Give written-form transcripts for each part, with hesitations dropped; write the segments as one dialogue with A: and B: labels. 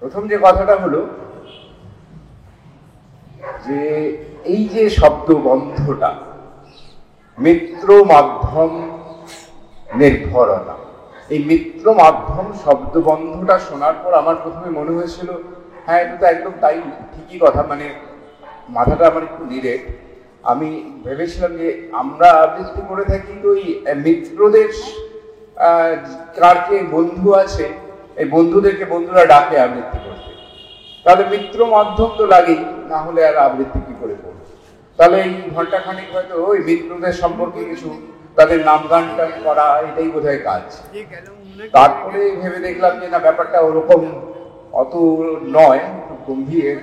A: প্রথম যে কথাটা হলো যে এই যে শব্দবন্ধটা, মিত্র মাধ্যম নির্ভরতা, এই মিত্র মাধ্যম শব্দবন্ধটা শোনার পর আমার প্রথমে মনে হয়েছিল, হ্যাঁ এটা তো একদম তাই, ঠিকই কথা, মানে মাথাটা আমার একটু নিরেট। আমি ভেবেছিলাম যে আমরা আবৃত্তি করে থাকি তো এই মিত্রদের, কার কে বন্ধু আছে, এই বন্ধুদেরকে বন্ধুরা ডাকে আবৃত্তি করতে, তাহলে মিত্র মাধ্যম তো লাগেই, না হলে আর আবৃত্তি কি করে করবো। তাহলে এই ঘন্টাখানিক হয়তো ওই মিত্রদের সম্পর্কে কিছু তাদের নাম গান টান করা, এটাই বোধহয় কাজ। তারপরে ভেবে দেখলাম যে না, ব্যাপারটা ওরকম অত নয়, খুব গম্ভীর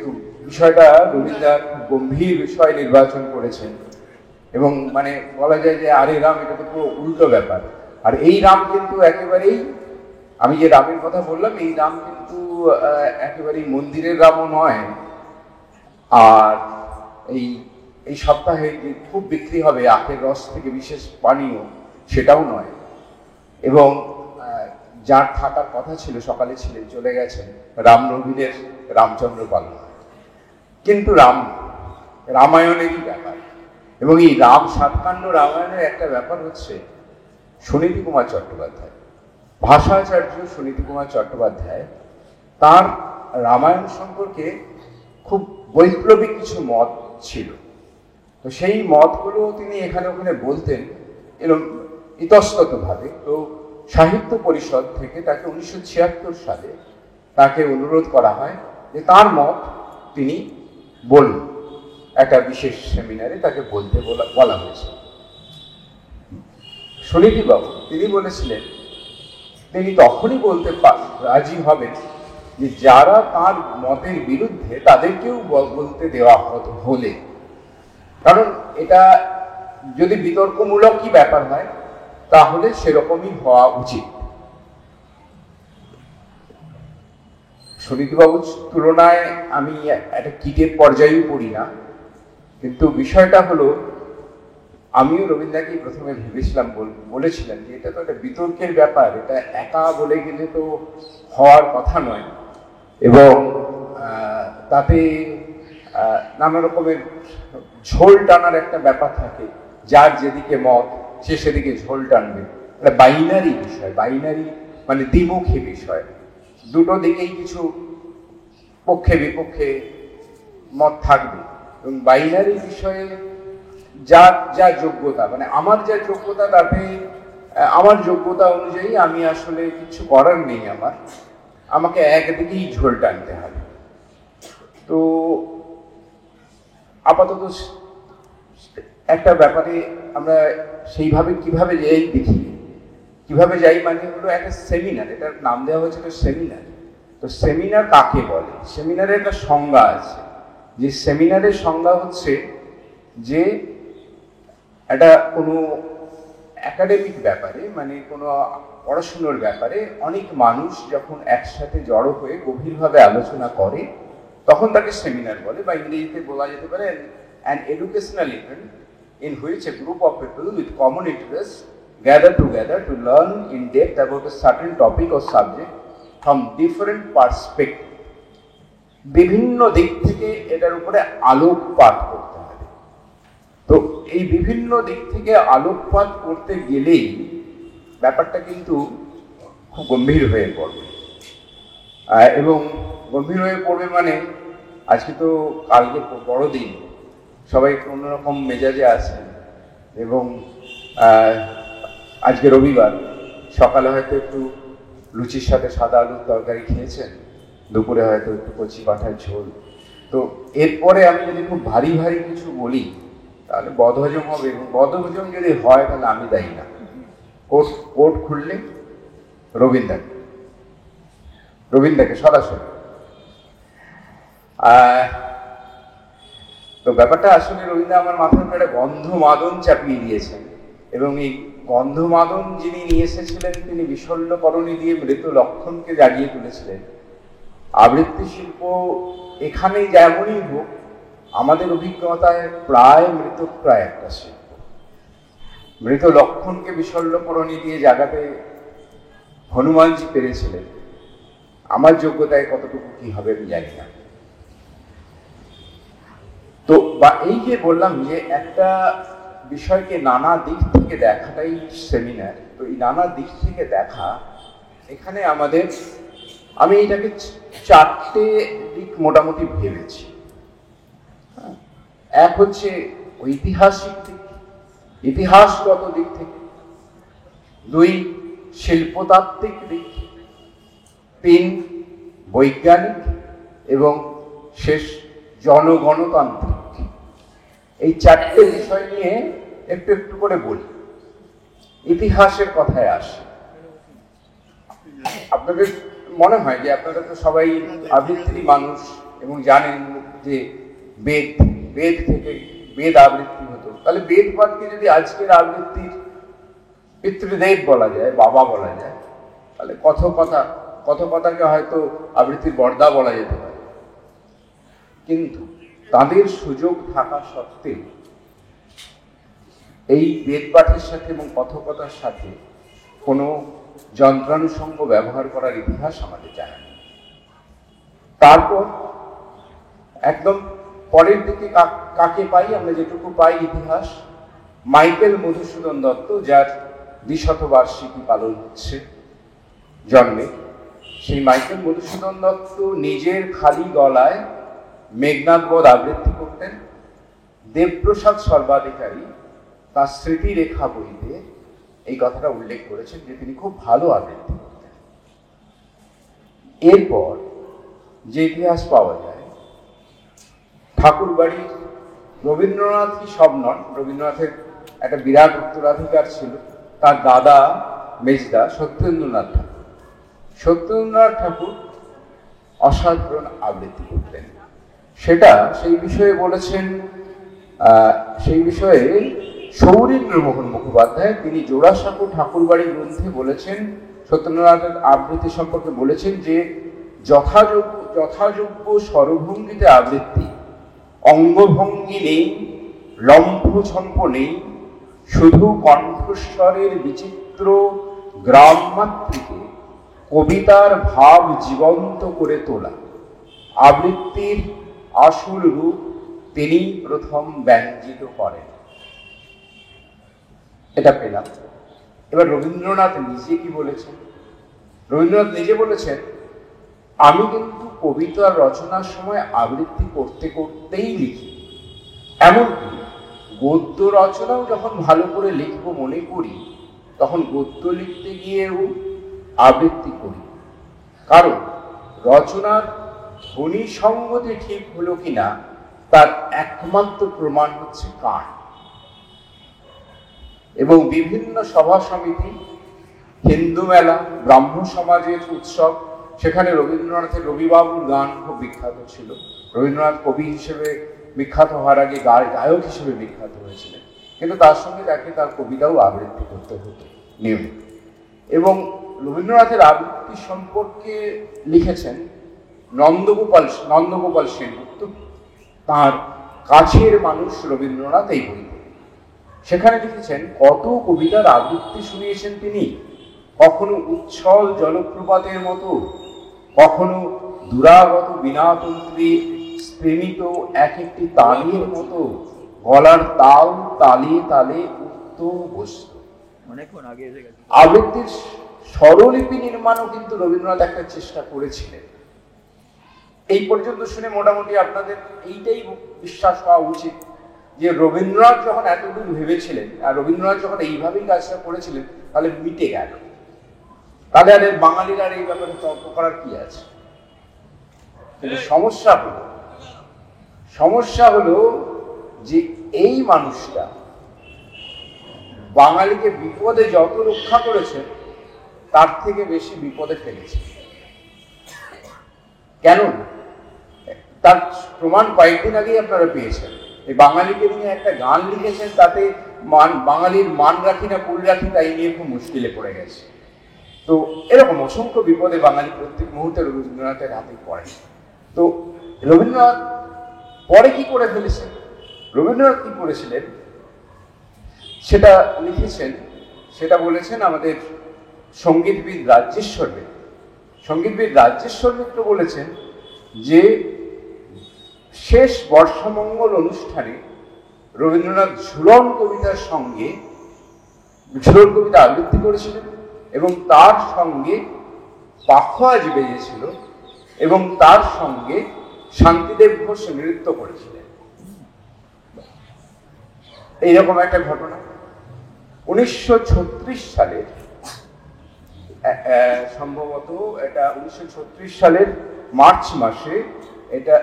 A: বিষয়টা। রবীন্দ্র খুব গম্ভীর বিষয় নির্বাচন করেছেন, এবং মানে বলা যায় যে আরে রাম, এটা তো পুরো উল্টো ব্যাপার। আর এই রাম কিন্তু একেবারেই, আমি যে রামের কথা বললাম, এই রাম কিন্তু একেবারেই মন্দিরের রামও নয়, আর এই এই সপ্তাহে যে খুব বিক্রি হবে আখের রস থেকে বিশেষ পানীয়, সেটাও নয়। এবং যার থাকার কথা ছিল, সকালে ছিলেন, চলে গেছেন, রামনবীনের রামচন্দ্র পাল। কিন্তু রামায়ণেরই ব্যাপার, এবং এই সাতকাণ্ড রামায়ণের একটা ব্যাপার হচ্ছে সুনীতি কুমার চট্টোপাধ্যায়, ভাষাচার্য সুনীতি কুমার চট্টোপাধ্যায়, তার রামায়ণ সম্পর্কে খুব বৈপ্লবিক কিছু মত ছিল। তো সেই মতগুলো তিনি এখানে ওখানে বলতেন এরকম ইতস্ততভাবে। তো সাহিত্য পরিষদ থেকে তাকে 1976 সালে তাকে অনুরোধ করা হয় যে তার মত তিনি বলুন, একটা বিশেষ সেমিনারে তাকে বলতে বলা হয়েছে। সুনীতিবাবু তিনি বলেছিলেন তিনি তখনই বলতে রাজি হবেন যে যারা তার মতের বিরুদ্ধে তাদেরকেও বলতে দেওয়া হলে, কারণ এটা যদি বিতর্কমূলকই ব্যাপার হয় তাহলে সেরকমই হওয়া উচিত। সুনীতিবাবুর তুলনায় আমি একটা কীটের পর্যায়েও পড়ি না, কিন্তু বিষয়টা হলো, আমিও রবীন্দ্রকে প্রথমে ভেবেছিলাম, বলেছিলেন যে এটা তো একটা বিতর্কের ব্যাপার, এটা একা বলে গেলে তো হওয়ার কথা নয়, এবং তাতে নানা রকমের ঝোল টানার একটা ব্যাপার থাকে, যার যেদিকে মত সে সেদিকে ঝোল টানবে। এটা বাইনারি বিষয়, বাইনারি মানে দ্বিমুখী বিষয়, দুটো দিকেই কিছু পক্ষে বিপক্ষে মত থাকবে, এবং বাইনারি বিষয়ে যার যা যোগ্যতা, মানে আমার যা যোগ্যতা, তাতে আমার যোগ্যতা অনুযায়ী আমি আসলে কিছু করার নেই, আমাকে একদিকেই ঝোল টানতে হবে। তো আপাতত একটা ব্যাপারে আমরা সেইভাবে কিভাবে যাই দেখি, কিভাবে যাই মানে হলো একটা সেমিনার, এটার নাম দেওয়া হয়েছিল সেমিনার। তো সেমিনার কাকে বলে? সেমিনারের একটা সংজ্ঞা আছে, যে সেমিনারের সংজ্ঞা হচ্ছে যে একটা কোনো একাডেমিক ব্যাপারে, মানে কোনো পড়াশুনোর ব্যাপারে অনেক মানুষ যখন একসাথে জড়ো হয়ে গভীরভাবে আলোচনা করে তখন তাকে সেমিনার বলে, বা ইংরেজিতে বলা যেতে পারে an educational event in which a group of people with common interests gather together to learn in depth about a certain topic or subject from different perspectives. বিভিন্ন দিক থেকে এটার উপরে আলোকপাত করতে হবে। তো এই বিভিন্ন দিক থেকে আলোকপাত করতে গেলেই ব্যাপারটা কিন্তু খুব গম্ভীর হয়ে পড়বে, এবং গম্ভীর হয়ে পড়বে মানে আজকে তো, কালকে বড়দিন, সবাই অন্যরকম মেজাজে আছেন, এবং আজকে রবিবার, সকালে হয়তো একটু লুচির সাথে সাদা আলুর তরকারি খেয়েছেন, দুপুরে হয়তো একটু কচি পাঁঠার ঝোল। তো এরপরে আমি যদি খুব ভারী ভারী কিছু বলি তাহলে বদহজম হবে, এবং বদহজম যদি হয় তাহলে আমি দায়ী না। কোর্ট খুললে রবীন্দ্রকে সরাসরি। তো ব্যাপারটা আসলে রবীন্দ্র আমার মাথার উপরে একটা গন্ধমাদন চাপিয়ে দিয়েছেন, এবং এই গন্ধমাদন যিনি নিয়ে এসেছিলেন তিনি বিশল্যকরণী দিয়ে মৃত লক্ষণকে জাগিয়ে তুলেছিলেন। আবৃত্তি শিল্প এখানে যেমনই হোক, আমাদের অভিজ্ঞতায় প্রায় মৃতপ্রায় একটা শিল্প। মৃত লক্ষণকে বিশল্যকরণী দিয়ে জাগাতে হনুমানজি পেরেছিলেন, আমার যোগ্যতায় কতটুকু কি হবে আমি জানি না। তো বা এই যে বললাম যে একটা বিষয়কে নানা দিক থেকে দেখাটাই সেমিনার, তো এই নানা দিক থেকে দেখা এখানে আমাদের, আমি এটাকে 4টে দিক মোটামুটি ভেবেছি। এক হচ্ছে ঐতিহাসিক দিক, ইতিহাসগত দিক থেকে, 2 শিল্পতাত্ত্বিক দিক, 3 বৈজ্ঞানিক, এবং শেষ জনগণতান্ত্রিক। এই 4টে বিষয় নিয়ে একটু একটু করে বলি। ইতিহাসের কথায় আসে। আপনাদের মনে হয় যে আপনারা তো সবাই আবৃত্তিরই মানুষ এবং জানেন যে বেদ থেকে বেদ আবৃত্তি হতো। তাহলে বেদ পাঠকে যদি আজকের আবৃত্তির পিতৃদেব বলা যায়, বাবা বলা যায়, তাহলে কথকতাকে হয়তো আবৃত্তির বর্দা বলা যেতে পারে। কিন্তু তাদের সুযোগ থাকা সত্ত্বেও এই বেদ পাঠের সাথে এবং কথকতার সাথে কোনো যন্ত্রানুষঙ্গ ব্যবহার করার ইতিহাস আমাদের জানা নেই। তারপর একদম পরের দিকে কাকে পাই আমরা, যেটুকু পাই ইতিহাস, মাইকেল মধুসূদন দত্ত, যার 200বার্ষিকী পালন হচ্ছে জন্মে। সেই মাইকেল মধুসূদন দত্ত নিজের খালি গলায় মেঘনাদ বধ আবৃত্তি করতেন। দেবপ্রসাদ সর্বাধিকারী তার স্মৃতিরেখা বইতে এই কথাটা উল্লেখ করেছেন যে তিনি খুব ভালো আবৃত্তি করতেন। এরপর যে ইতিহাস পাওয়া যায়, ঠাকুরবাড়ির রবীন্দ্রনাথই সব নন, রবীন্দ্রনাথের একটা বিরাট উত্তরাধিকার ছিল, তার দাদা মেজদা সত্যেন্দ্রনাথ ঠাকুর। সত্যেন্দ্রনাথ ঠাকুর অসাধারণ আবৃত্তি করতেন। সেই বিষয়ে বলেছেন, সেই বিষয়ে সৌরীন্দ্রমোহন মুখোপাধ্যায়, তিনি জোড়াসাঁকো ঠাকুরবাড়ি গ্রন্থে বলেছেন, সত্যেন্দ্রনাথের আবৃত্তি সম্পর্কে বলেছেন যে যথাযোগ্য স্বরভঙ্গিতে আবৃত্তি, অঙ্গভঙ্গি নেই, লম্ফঝম্প নেই, শুধু কণ্ঠস্বরের বিচিত্র গ্রামমাত্রিকে কবিতার ভাব জীবন্ত করে তোলা, আবৃত্তির আসল রূপ তিনি প্রথম ব্যঞ্জিত করেন। এটা পেলাম। এবার রবীন্দ্রনাথ নিজে কি বলেছেন? রবীন্দ্রনাথ নিজে বলেছেন, আমি কিন্তু কবিতা রচনার সময় আবৃত্তি করতে করতেই লিখি, এমনকি গদ্য রচনাও যখন ভালো করে লিখব মনে করি, তখন গদ্য লিখতে গিয়েও আবৃত্তি করি। কারণ রচনার ধ্বনি সঙ্গতি ঠিক হলো কিনা তার একমাত্র প্রমাণ হচ্ছে কান। এবং বিভিন্ন সভা সমিতি, হিন্দু মেলা, ব্রাহ্ম সমাজের উৎসব, সেখানে রবীন্দ্রনাথের রবিবাবুর গান খুব বিখ্যাত ছিল। রবীন্দ্রনাথ কবি হিসেবে বিখ্যাত হওয়ার আগে গায়ক হিসেবে বিখ্যাত হয়েছিলেন, কিন্তু তার সঙ্গে তাকে তার কবিতাও আবৃত্তি করতে হতো নিয়মিত। এবং রবীন্দ্রনাথের আবৃত্তি সম্পর্কে লিখেছেন নন্দগোপাল সেনগুপ্ত, তাঁর কাছের মানুষ রবীন্দ্রনাথ এই বইতে। সেখানে লিখেছেন কত কবিতার আবৃত্তি শুনিয়েছেন তিনি, কখনো উচ্ছল জলপ্রপাতের মতো, কখনো দুরাগত বীণাতন্ত্রী স্ত্রীমিত এক একটি তালের মতো, গলার তাল তালে তালে উত্তম বসত। আবৃত্তির স্বরলিপি নির্মাণও কিন্তু রবীন্দ্রনাথ একটা চেষ্টা করেছিলেন। এই পর্যন্ত শুনে মোটামুটি আপনাদের এইটাই বিশ্বাস হওয়া উচিত যে রবীন্দ্রনাথ যখন এতদূর ভেবেছিলেন আর রবীন্দ্রনাথ যখন এইভাবেই কাজটা করেছিলেন, তাহলে মিটে গেল। তাহলে আর বাঙালির আর এই ব্যাপারে তর্ক করার কি আছে? কিন্তু সমস্যা হলো যে এই মানুষটা বাঙালিকে বিপদে যত রক্ষা করেছে তার থেকে বেশি বিপদে ফেলেছে। কেন? তার প্রমাণ কয়েকদিন আগেই আপনারা পেয়েছেন। এই বাঙালিকে নিয়ে একটা গান লিখেছেন, তাতে বাঙালির মান রাখি না কুল রাখি তাই নিয়ে খুব মুশকিলে পড়ে গেছে। তো এরকম অসংখ্য বিপদে বাঙালি প্রত্যেক মুহূর্তে রবীন্দ্রনাথের হাতে পড়ে। তো রবীন্দ্রনাথ পরে কি করে ফেলেছেন, রবীন্দ্রনাথ কি করেছিলেন সেটা লিখেছেন, সেটা বলেছেন আমাদের সঙ্গীতবিদ রাজ্যেশ্বর বেদ। সঙ্গীতবিদ রাজেশ্বর মিত্র বলেছেন যে শেষ বর্ষামঙ্গল অনুষ্ঠানে রবীন্দ্রনাথ ঝুলন কবিতার সঙ্গে ঝুলন কবিতা আবৃত্তি করেছিলেন এবং তার সঙ্গে পাখোয়াজ বেজেছিল এবং তার সঙ্গে শান্তিদেব ঘোষ নৃত্য করেছিলেন। এইরকম একটা ঘটনা 1936 সালের সম্ভবত এটা 1936 সালের মার্চ মাসে এটা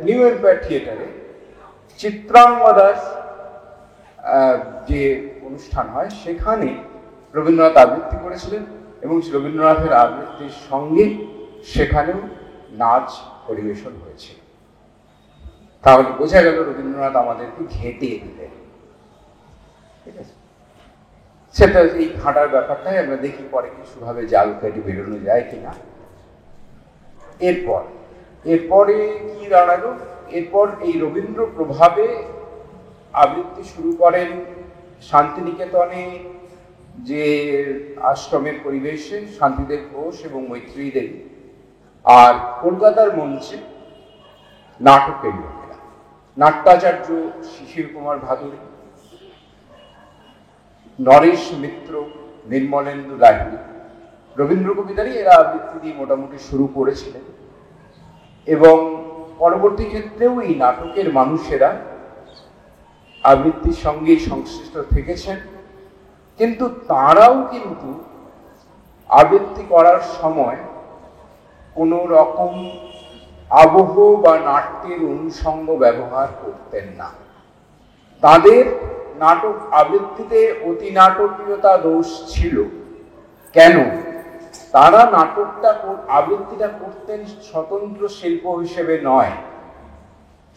A: নিউ এম্পায়ার থিয়েটারে চিত্রাঙ্গদার যে অনুষ্ঠান হয় সেখানে রবীন্দ্রনাথ আবৃত্তি করেছিলেন এবং রবীন্দ্রনাথের আবৃত্তির সঙ্গে সেখানেও নাচ পরিবেশন হয়েছিল। তাহলে বোঝা গেল রবীন্দ্রনাথ আমাদেরকে ঘেঁটে দিলেন। ঠিক আছে, সেটা এই ঘাঁটার ব্যাপারটাই আমরা দেখি পরে কিছুভাবে জাল কেটে বেরোনো যায় কিনা। এরপরে কি দাঁড়ালো, এরপর এই রবীন্দ্র প্রভাবে আবৃত্তি শুরু করেন শান্তিনিকেতনে যে আশ্রমের পরিবেশে শান্তিদেব ঘোষ এবং মৈত্রী দেবী, আর কলকাতার মঞ্চে নাটকের লোকেরা, নাট্যাচার্য শিশির কুমার ভাদুরী, নরেশ মিত্র, নির্মলেন্দু লাহিড়ী, রবীন্দ্র কবিতারই এরা আবৃত্তি দিয়ে মোটামুটি শুরু করেছিলেন এবং পরবর্তী ক্ষেত্রেও এই নাটকের মানুষেরা আবৃত্তির সঙ্গে সংশ্লিষ্ট থেকেছেন। কিন্তু তারাও কিন্তু আবৃত্তি করার সময় কোনো রকম আবহ বা নাট্যের অনুষঙ্গ ব্যবহার করতেন না। তাদের নাটক আবৃত্তিতে অতি নাটকীয়তা দোষ ছিল। কেন? তারা আবৃত্তিটা করতেন স্বতন্ত্র শিল্প হিসেবে নয়।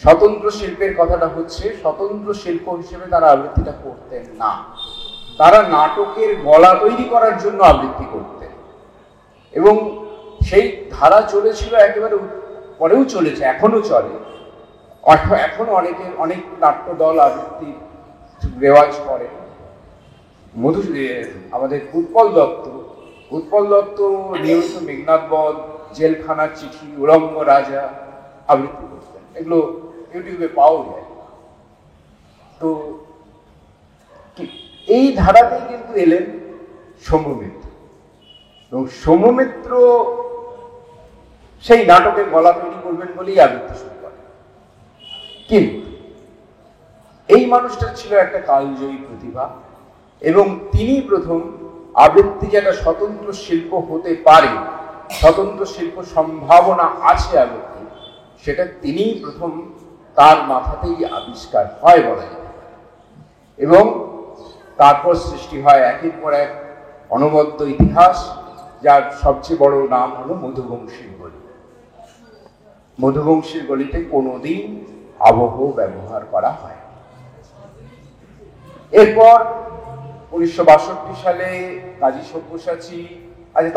A: স্বতন্ত্র শিল্পের কথাটা হচ্ছে স্বতন্ত্র শিল্প হিসেবে তারা আবৃত্তিটা করতেন না। তারা নাটকের গলা তৈরি করার জন্য আবৃত্তি করতেন এবং সেই ধারা চলেছিল একেবারে, পরেও চলেছে, এখনো চলে। এখন অনেক নাট্য দল আবৃত্তি রেওয়াজ করে। আমাদের উৎপল দত্ত নিয়মিত মেঘনাথ বধ, জেলখানার চিঠি, উলঙ্গ রাজা আবৃত্তি করতেন। এগুলো ইউটিউবে পাওয়া যায়। তো এই ধারাতেই কিন্তু এলেন শম্ভু মিত্র এবং শম্ভু মিত্র সেই নাটকের গলা তৈরি করবেন বলেই আবৃত্তি শুরু করেন। কিন্তু এই মানুষটার ছিল একটা কালজয়ী প্রতিভা এবং তিনি প্রথম আবৃত্তি যে একটা স্বতন্ত্র শিল্প হতে পারে, স্বতন্ত্র শিল্প সম্ভাবনা আছে আবৃত্তি, সেটা তিনিই প্রথম তার মাথাতেই আবিষ্কার হয় বলা যায়। এবং তারপর সৃষ্টি হয় একের পর এক অনবদ্য ইতিহাস, যার সবচেয়ে বড় নাম হলো মধুবংশীর গলি। মধুবংশীর গলিতে কোনোদিন আবহ ব্যবহার করা হয়। এরপর 1962 সালে কাজী সব্যসাচী,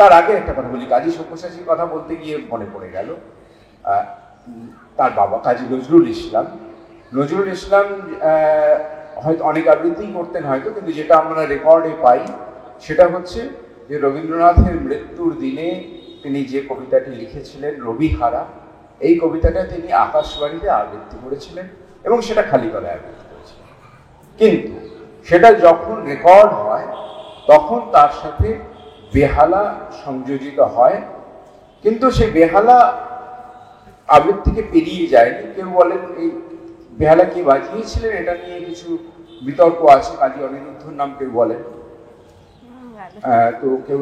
A: তার আগে একটা কথা বলি, কাজী সব্যসাচীর কথা বলতে গিয়ে মনে পড়ে গেল, তার বাবা কাজী নজরুল ইসলাম হয়তো অনেক আবৃত্তিই করতেন হয়তো, কিন্তু যেটা আমরা রেকর্ডে পাই সেটা হচ্ছে যে রবীন্দ্রনাথের মৃত্যুর দিনে তিনি যে কবিতাটি লিখেছিলেন রবিহারা, এই কবিতাটা তিনি আকাশবাণীতে আবৃত্তি করেছিলেন এবং সেটা খালি গলায় আবৃত্তি করেছিলেন। কিন্তু সেটা যখন রেকর্ড হয় তখন তার সাথে বেহালা সংযোজিত হয়, কিন্তু সেই বেহালা আবৃত্তিকে পেরিয়ে যায়নি। কেউ বলেন এই বেহালা কে বাজিয়েছিলেন এটা নিয়ে কিছু বিতর্ক আছে, কাজী অনিরুদ্ধর নাম কেউ বলেন, তো কেউ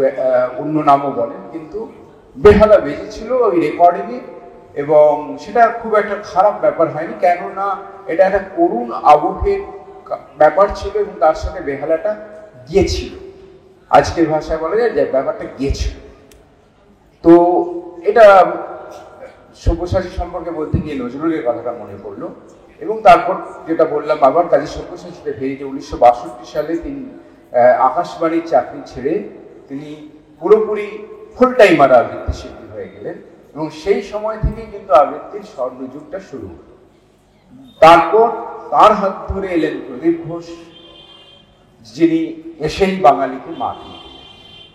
A: অন্য নামও বলেন, কিন্তু বেহালা বেজেছিল ওই রেকর্ডিংয়ে এবং সেটা খুব একটা খারাপ ব্যাপার হয়নি, কেননা এটা একটা করুণ আবহের ব্যাপার ছিল এবং তার সাথে বেহালাটা গিয়েছিল। আজকের ভাষায় বলা যায় যে ব্যাপারটা গিয়েছিল। তো এটা সব্যসাচী সম্পর্কে বলতে গিয়ে নজরুলের কথাটা মনে পড়লো। এবং তারপর যেটা বললাম আবার কাজী সব্যসাচীতে ফেরি, যে 1962 সালে তিনি আকাশবাণীর চাকরি ছেড়ে তিনি পুরোপুরি ফুল টাইমার আবৃত্তি শিল্পী হয়ে গেলেন এবং সেই সময় থেকেই কিন্তু আবৃত্তির স্বর্ণযুগটা শুরু হলো। তারপর তার হাত ধরে এলেন প্রদীপ ঘোষ, যিনি এসেই বাঙালিকে মাতিয়ে দিলেন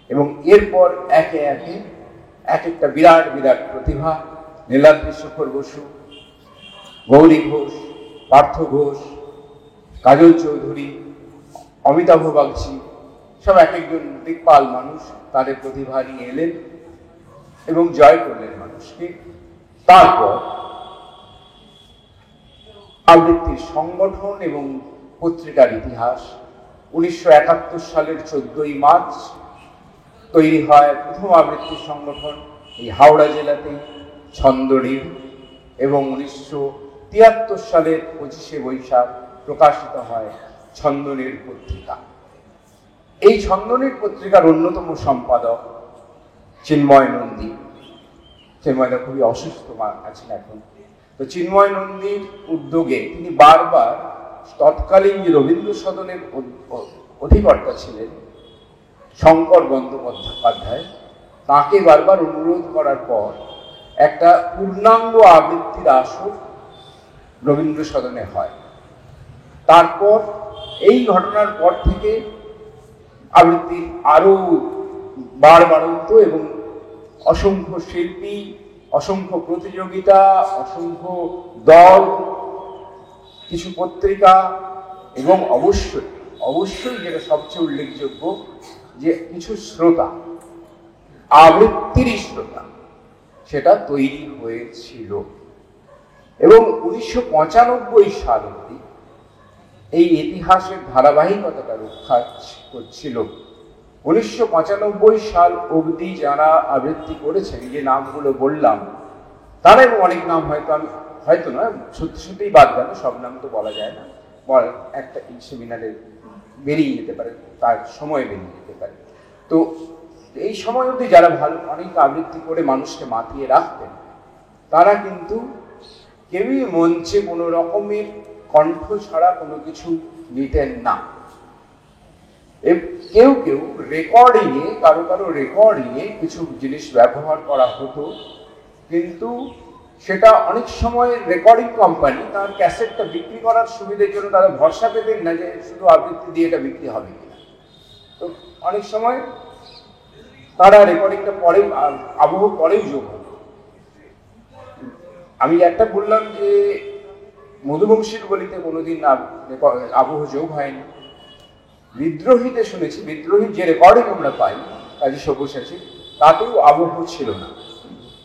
A: এবং এরপর একে একে এক একটা বিরাট বিরাট প্রতিভা, নীলাদ্রি শেখর বসু, গৌরী ঘোষ, পার্থ ঘোষ, কাজল চৌধুরী, অমিতাভ বাগচি, সব এক একজন দিকপাল মানুষ তাদের প্রতিভা নিয়ে এলেন এবং জয় করলেন মানুষকে। তারপর আবৃত্তির সংগঠন এবং পত্রিকার ইতিহাস। 1971 সালের 14ই মার্চ তৈরি হয় প্রথম আবৃত্তির সংগঠন এই হাওড়া জেলাতেই, ছন্দরীর, এবং 1973 সালের 25শে বৈশাখ প্রকাশিত হয় ছন্দনীর পত্রিকা। এই ছন্দনীর পত্রিকার অন্যতম সম্পাদক চিন্ময় নন্দী। চিন্ময়দা খুবই অসুস্থ আছেন এখন। তো চিন্ময় নন্দীর উদ্যোগে তিনি বারবার তৎকালীন যে রবীন্দ্র সদনের অধিকর্তা ছিলেন শঙ্কর বন্দ্যোপাধ্যায়, তাকে বারবার অনুরোধ করার পর একটা পূর্ণাঙ্গ আবৃত্তির আসর রবীন্দ্র সদনে হয়। তারপর এই ঘটনার পর থেকে আবৃত্তির আরো বাড়ন্ত এবং অসংখ্য শিল্পী, অসংখ্য প্রতিযোগিতা, অসংখ্য দল, কিছু পত্রিকা এবং অবশ্যই যেটা সবচেয়ে উল্লেখযোগ্য যে কিছু শ্রোতা, আবৃত্তির শ্রোতা, সেটা তৈরি হয়েছিল। এবং 1995 সাল অবধি এই ইতিহাসের ধারাবাহিকতাটা রক্ষা করছিল। 1995 সাল অবধি যারা আবৃত্তি করেছেন, যে নামগুলো বললাম, তারা এবং অনেক নাম হয়তো নয়, সত্যিই বাদ গেল, সব নাম তো বলা যায় না, একটা সেমিনারে বেরিয়ে যেতে পারে, তার সময় বেরিয়ে যেতে পারে। তো এই সময় অবধি যারা অনেক আবৃত্তি করে মানুষকে মাতিয়ে রাখতেন, তারা কিন্তু কেউই মঞ্চে কোনো রকমের কণ্ঠ ছাড়া কোনো কিছু নিতেন না। কেউ রেকর্ডিংয়ে, কারো রেকর্ডিংয়ে কিছু জিনিস ব্যবহার করা হতো, কিন্তু সেটা অনেক সময় রেকর্ডিং কোম্পানি তার ক্যাসেটটা বিক্রি করার সুবিধের জন্য তারা ভরসা পেতেন না যে শুধু আবৃত্তি দিয়ে এটা বিক্রি হবে কিনা। তো অনেক সময় তারা রেকর্ডিংটা পরেও, আবহ পরেও যোগ হতো। আমি একটা বললাম যে মধুবংশীর গলিতে কোনোদিন আবহ যোগ হয়নি। বিদ্রোহীতে শুনেছি, বিদ্রোহীর যে রেকর্ডিং আমরা পাই কাজী সব্যসাচী, তাতেও আবহ ছিল না,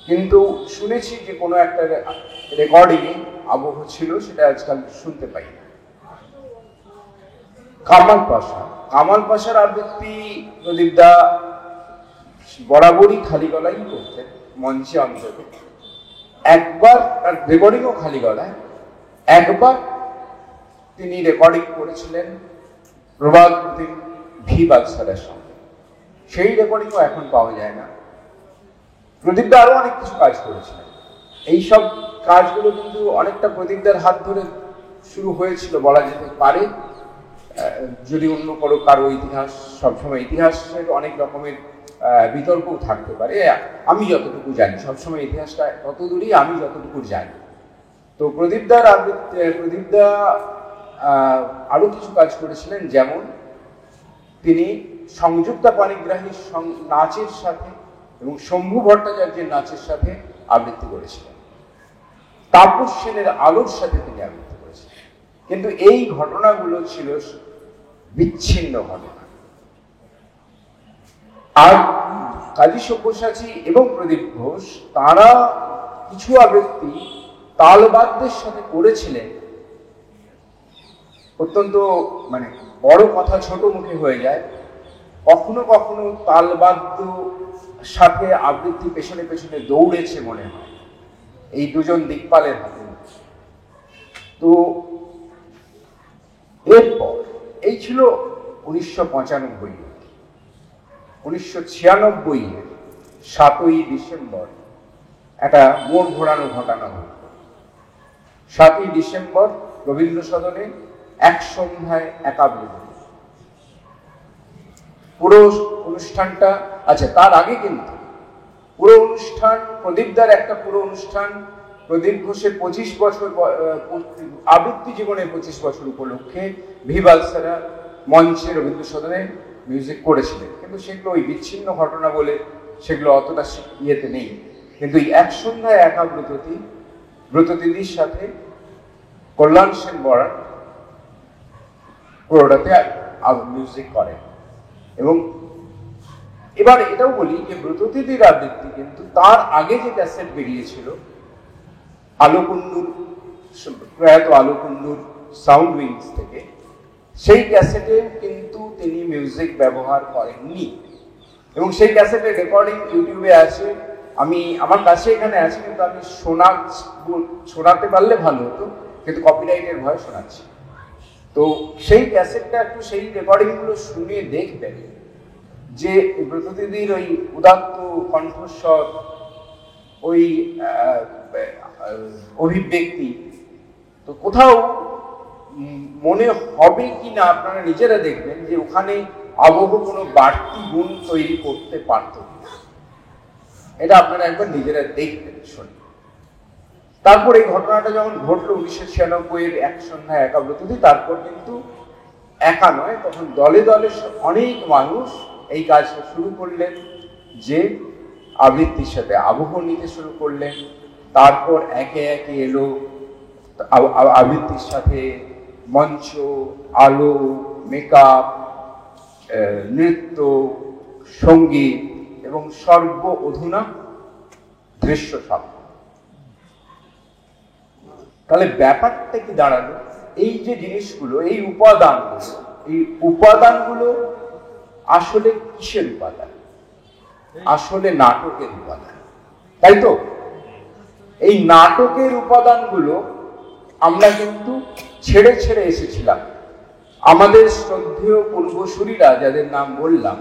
A: কিন্তু শুনেছি যে কোনো একটা রেকর্ডিংয়ে আবহ ছিল, সেটা আজকাল শুনতে পাই না। কামাল পাশার আবৃত্তি প্রদীপদা বরাবরই খালি গলায় করতেন মঞ্চে, অন্তত একবার রেকর্ডিংও খালি গলায়। একবার তিনি রেকর্ডিং করেছিলেন প্রবাদ প্রতিম ভি বাদশাহের সঙ্গে, সেই রেকর্ডিংও এখন পাওয়া যায় না। প্রদীপদা আরো অনেক কিছু কাজ করেছিলেন। এইসব কাজগুলো কিন্তু অনেকটা প্রদীপদার হাত ধরে শুরু হয়েছিল বলা যেতে পারে, যদি অন্য কারো ইতিহাস, সবসময় ইতিহাসের অনেক রকমের বিতর্কও থাকতে পারে। আমি যতটুকু জানি, সবসময় ইতিহাসটা তত দূরই আমি যতটুকু জানি। তো প্রদীপদা আরো কিছু কাজ করেছিলেন, যেমন তিনি সংযুক্তা পাণিগ্রাহীর নাচের সাথে এবং শম্ভু ভট্টাচার্যের নাচের সাথে আবৃত্তি করেছিলেন। তাপস সেনের আলোর সাথে তিনি আবৃত্তি করেছিলেন। কিন্তু এই ঘটনাগুলো ছিল বিচ্ছিন্ন ঘটনা। আর কাজী সব্যসাচী এবং প্রদীপ ঘোষ তারা কিছু আবৃত্তি তালবাদ্যের সাথে করেছিলেন। অত্যন্ত বড় কথা ছোট মুখে হয়ে যায়। কখনো কখনো তালবাদ্য সাথে আবৃত্তি পেছনে পেছনে দৌড়েছে মনে হয় এই দুজন দিকপালের হাতে। তো এরপর এই ছিল 1995। 1996 7ই ডিসেম্বর একটা মোড় ঘোরানো ঘটনা হল। 7ই ডিসেম্বর রবীন্দ্র সদনে এক সন্ধ্যায় এক আবৃত্তি। পুরো অনুষ্ঠানটা, আচ্ছা তার আগে কিন্তু পুরো অনুষ্ঠান, প্রদীপদার একটা পুরো অনুষ্ঠান, প্রদীপ ঘোষের 25 বছর আবৃত্তি জীবনের 25 বছর উপলক্ষে ভি বাদশারা মঞ্চে রবীন্দ্র সদনে মিউজিক করেছিলেন, কিন্তু সেগুলো ওই বিচ্ছিন্ন ঘটনা বলে সেগুলো অতটা ইয়েতে নেই, কিন্তু এই এক সন্ধ্যায় একা ব্রততিদির সাথে কল্যাণ সেন বরার পুরোটাতে মিউজিক করেন। এবং এবার এটাও বলি যে ব্রততিদির আবৃত্তি কিন্তু তার আগে যে ক্যাসেট বেরিয়েছিল প্রয়াত আলোকুন্ডুর সাউন্ড উইংস থেকে, সেই ক্যাসেটে কিন্তু তিনি মিউজিক ব্যবহার করেননি। এবং সেই ক্যাসেটের রেকর্ডিং ইউটিউবে আছে, আমার কাছে এখানে আছে, কিন্তু আমি শোনাতে পারলে ভালো হতো, কিন্তু কপিরাইটের ভয়ে শোনাচ্ছি। তো সেই ক্যাসেটটা একটু, সেই রেকর্ডিংগুলো শুনে দেখবেন যে ব্রততিদির ওই উদাত্ত কণ্ঠস্বর, ওই অভিব্যক্তি, তো কোথাও মনে হবে কি না আপনারা নিজেরা দেখবেন যে ওখানে আবহ কোনো বাড়তি গুণ তৈরি করতে পারত। এটা আপনারা একবার নিজেরা দেখবেন, শুনে। তারপর এই ঘটনাটা যখন ঘটলো 1996-এর এক সন্ধ্যায় একা ব্রততিদি, তারপর কিন্তু একা নয়, তখন দলে দলে অনেক মানুষ এই কাজটা শুরু করলেন, যে আবৃত্তির সাথে আবহ নিতে শুরু করলেন। তারপর একে একে এলো আবৃত্তির সাথে মঞ্চ, আলো, মেকআপ, নৃত্য, সঙ্গীত এবং অধুনা দৃশ্য শব্দ। তাহলে ব্যাপারটা কি দাঁড়ালো, এই যে জিনিসগুলো, এই উপাদানগুলো আসলে কিসের উপাদান? আসলে নাটকের উপাদান, তাই তো? এই নাটকের উপাদানগুলো আমরা কিন্তু ছেড়ে ছেড়ে এসেছিলাম। আমাদের শ্রদ্ধেয় পূর্বসূরীরা যাদের নাম বললাম,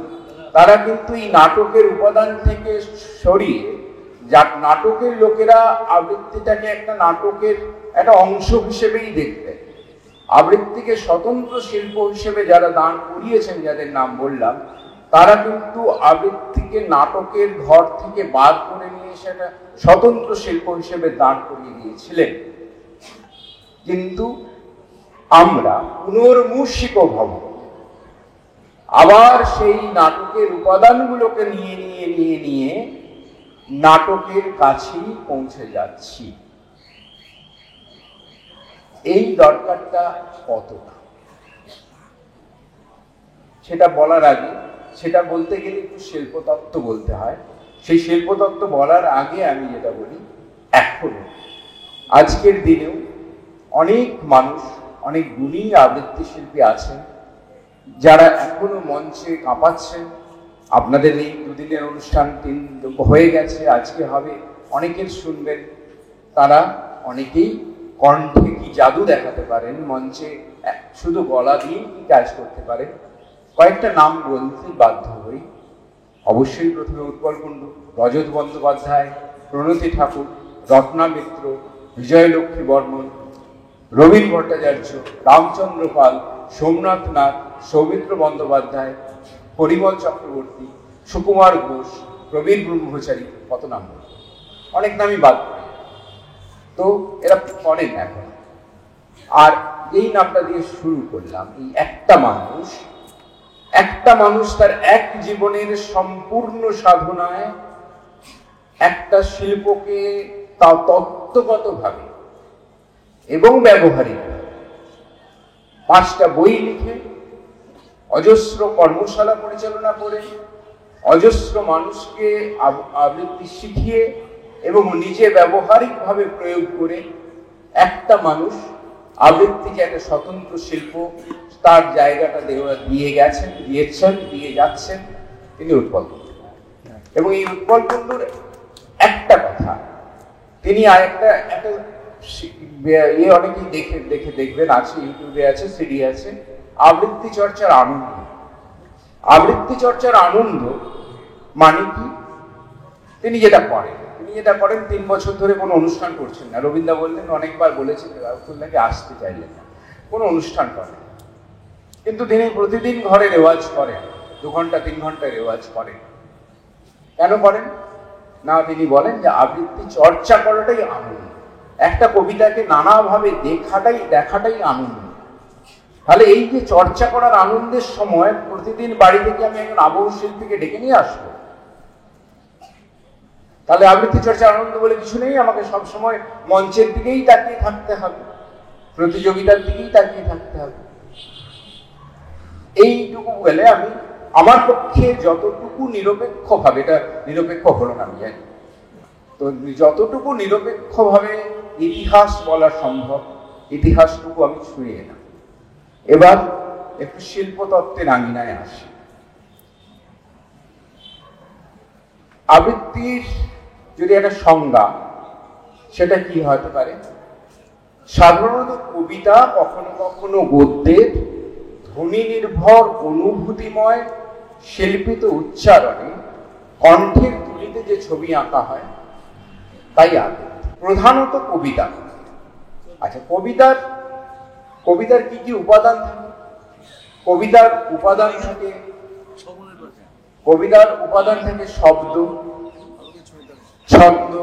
A: তারা কিন্তু এই নাটকের উপাদান থেকে সরিয়ে, নাটকের লোকেরা আবৃত্তিটাকে একটা নাটকের একটা অংশ হিসেবেই দেখতেন। আবৃত্তিকে স্বতন্ত্র শিল্প হিসেবে যারা দান করিয়েছেন, যাদের নাম বললাম, তারা কিন্তু আবৃত্তিকে নাটকের ঘর থেকে বাদ করে নিয়ে সেটা স্বতন্ত্র শিল্প হিসেবে দান করিয়ে দিয়েছিলেন। কিন্তু আমরা পুনর্মূষিক ভব, আবার সেই নাটকের উপাদানগুলোকে নিয়ে নাটকের কাছেই পৌঁছে যাচ্ছি। এই দরকারটা কতটা, সেটা বলার আগে, সেটা বলতে গেলে একটু শিল্পতত্ত্ব বলতে হয়। সেই শিল্পতত্ত্ব বলার আগে আমি যেটা বলি, এখনো আজকের দিনেও অনেক মানুষ, অনেক গুণী আবৃত্তি শিল্পী আছেন, যারা এখনো মঞ্চে কাঁপাচ্ছেন। আপনাদের এই দুদিনের অনুষ্ঠান 3 হয়ে গেছে, আজকে হবে, অনেকের শুনবেন। তারা অনেকেই কণ্ঠে কি জাদু দেখাতে পারেন, মঞ্চে শুধু গলা দিয়ে কি কাজ করতে পারেন। কয়েকটা নাম বলতে বাধ্য হই। অবশ্যই প্রথমে উৎপল কুণ্ডু, রজত বন্দ্যোপাধ্যায়, প্রণতি ঠাকুর, রত্না মিত্র, বিজয়লক্ষ্মী বর্মন, রবীন ভট্টাচার্য, রামচন্দ্র পাল, সোমনাথ নাথ, সৌমিত্র বন্দ্যোপাধ্যায়, পরিমল চক্রবর্তী, সুকুমার ঘোষ, প্রবীর ব্রহ্মচারী, কত নাম, অনেক নামই বাদ পড়ে। তো এরা করেন এখন। আর এই নামটা দিয়ে শুরু করলাম, এই একটা মানুষ তার এক জীবনের সম্পূর্ণ সাধনায় একটা শিল্পকে তাও তত্ত্বগতভাবে এবং ব্যবহারিকভাবে 5টা বই লিখে, অজস্র কর্মশালা পরিচালনা করে, অজস্র মানুষকে আবৃত্তি শিখিয়ে এবং নিজে ব্যবহারিকভাবে প্রয়োগ করে একটা মানুষ আবৃত্তিকে একটা স্বতন্ত্র শিল্প, তার জায়গাটা দিয়ে যাচ্ছেন তিনি উৎপল কুণ্ডু। এবং এই উৎপল কুণ্ডুর একটা কথা, তিনি আরেকটা অনেকেই দেখবেন, আছে ইউটিউবে আছে, সিডি আছে, আবৃত্তি চর্চার আনন্দ মানে কি? তিনি যেটা করেন 3 বছর ধরে কোনো অনুষ্ঠান করছেন না। রবীন্দ্র বললেন, অনেকবার বলেছেন, খুলনাকে আসতে চাইলেন না, কোনো অনুষ্ঠান করেন, কিন্তু তিনি প্রতিদিন ঘরে রেওয়াজ করেন, 2 ঘন্টা 3 ঘন্টা রেওয়াজ করেন। কেন করেন না? তিনি বলেন যে আবৃত্তি চর্চা করাটাই আনন্দ, একটা কবিতাকে নানাভাবে দেখাটাই আনন্দ। তাহলে এই যে চর্চা করার আনন্দের সময় প্রতিদিন বাড়ি থেকে আমি একজন আবহ শিল্পীকে ডেকে নিয়ে আসবো, তাহলে আবৃত্তি চর্চা আনন্দ বলে কিছু নেই, আমাকে সবসময় মঞ্চের দিকেই তাকিয়ে থাকতে হবে, প্রতিযোগিতার দিকেই তাকিয়ে থাকতে হবে। এইটুকু বলে আমি আমার পক্ষে যতটুকু নিরপেক্ষভাবে, এটা নিরপেক্ষ হলো না আমি জানি, তো যতটুকু নিরপেক্ষভাবে ইতিহাস বলা সম্ভব ইতিহাসটুকু আমি ছুঁয়ে এলাম। এবার একটু শিল্পতত্ত্বের আঙিনায় আসি। আবৃত্তির যদি একটা সংজ্ঞা, সেটা কি হতে পারে? সাধারণত কবিতা, কখনো কখনো গদ্যের ধ্বনি নির্ভর অনুভূতিময় শিল্পিত উচ্চারণে কণ্ঠের তুলিতে যে ছবি আঁকা হয় তাই আবৃত্তি। প্রধানত কবিতা। আচ্ছা, কবিতার কি কি উপাদান থাকে? কবিতার উপাদান থাকে শব্দ, ছন্দ,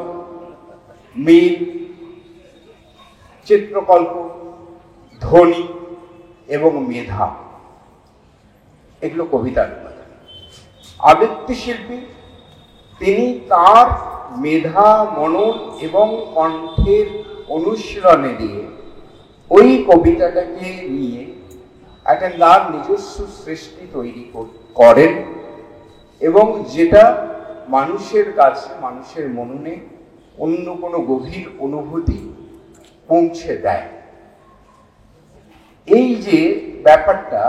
A: মিল, চিত্রকল্প, ধ্বনি এবং মেধা। এগুলো কবিতার উপাদান। আবৃত্তি শিল্পী তিনি তার মেধা, মনন এবং কণ্ঠের অনুশীলনে দিয়ে ওই কবিতাটাকে নিয়ে একটা তার নিজস্ব সৃষ্টি তৈরি করেন এবং যেটা মানুষের কাছে, মানুষের মননে অন্য কোনো গভীর অনুভূতি পৌঁছে দেয়। এই যে ব্যাপারটা,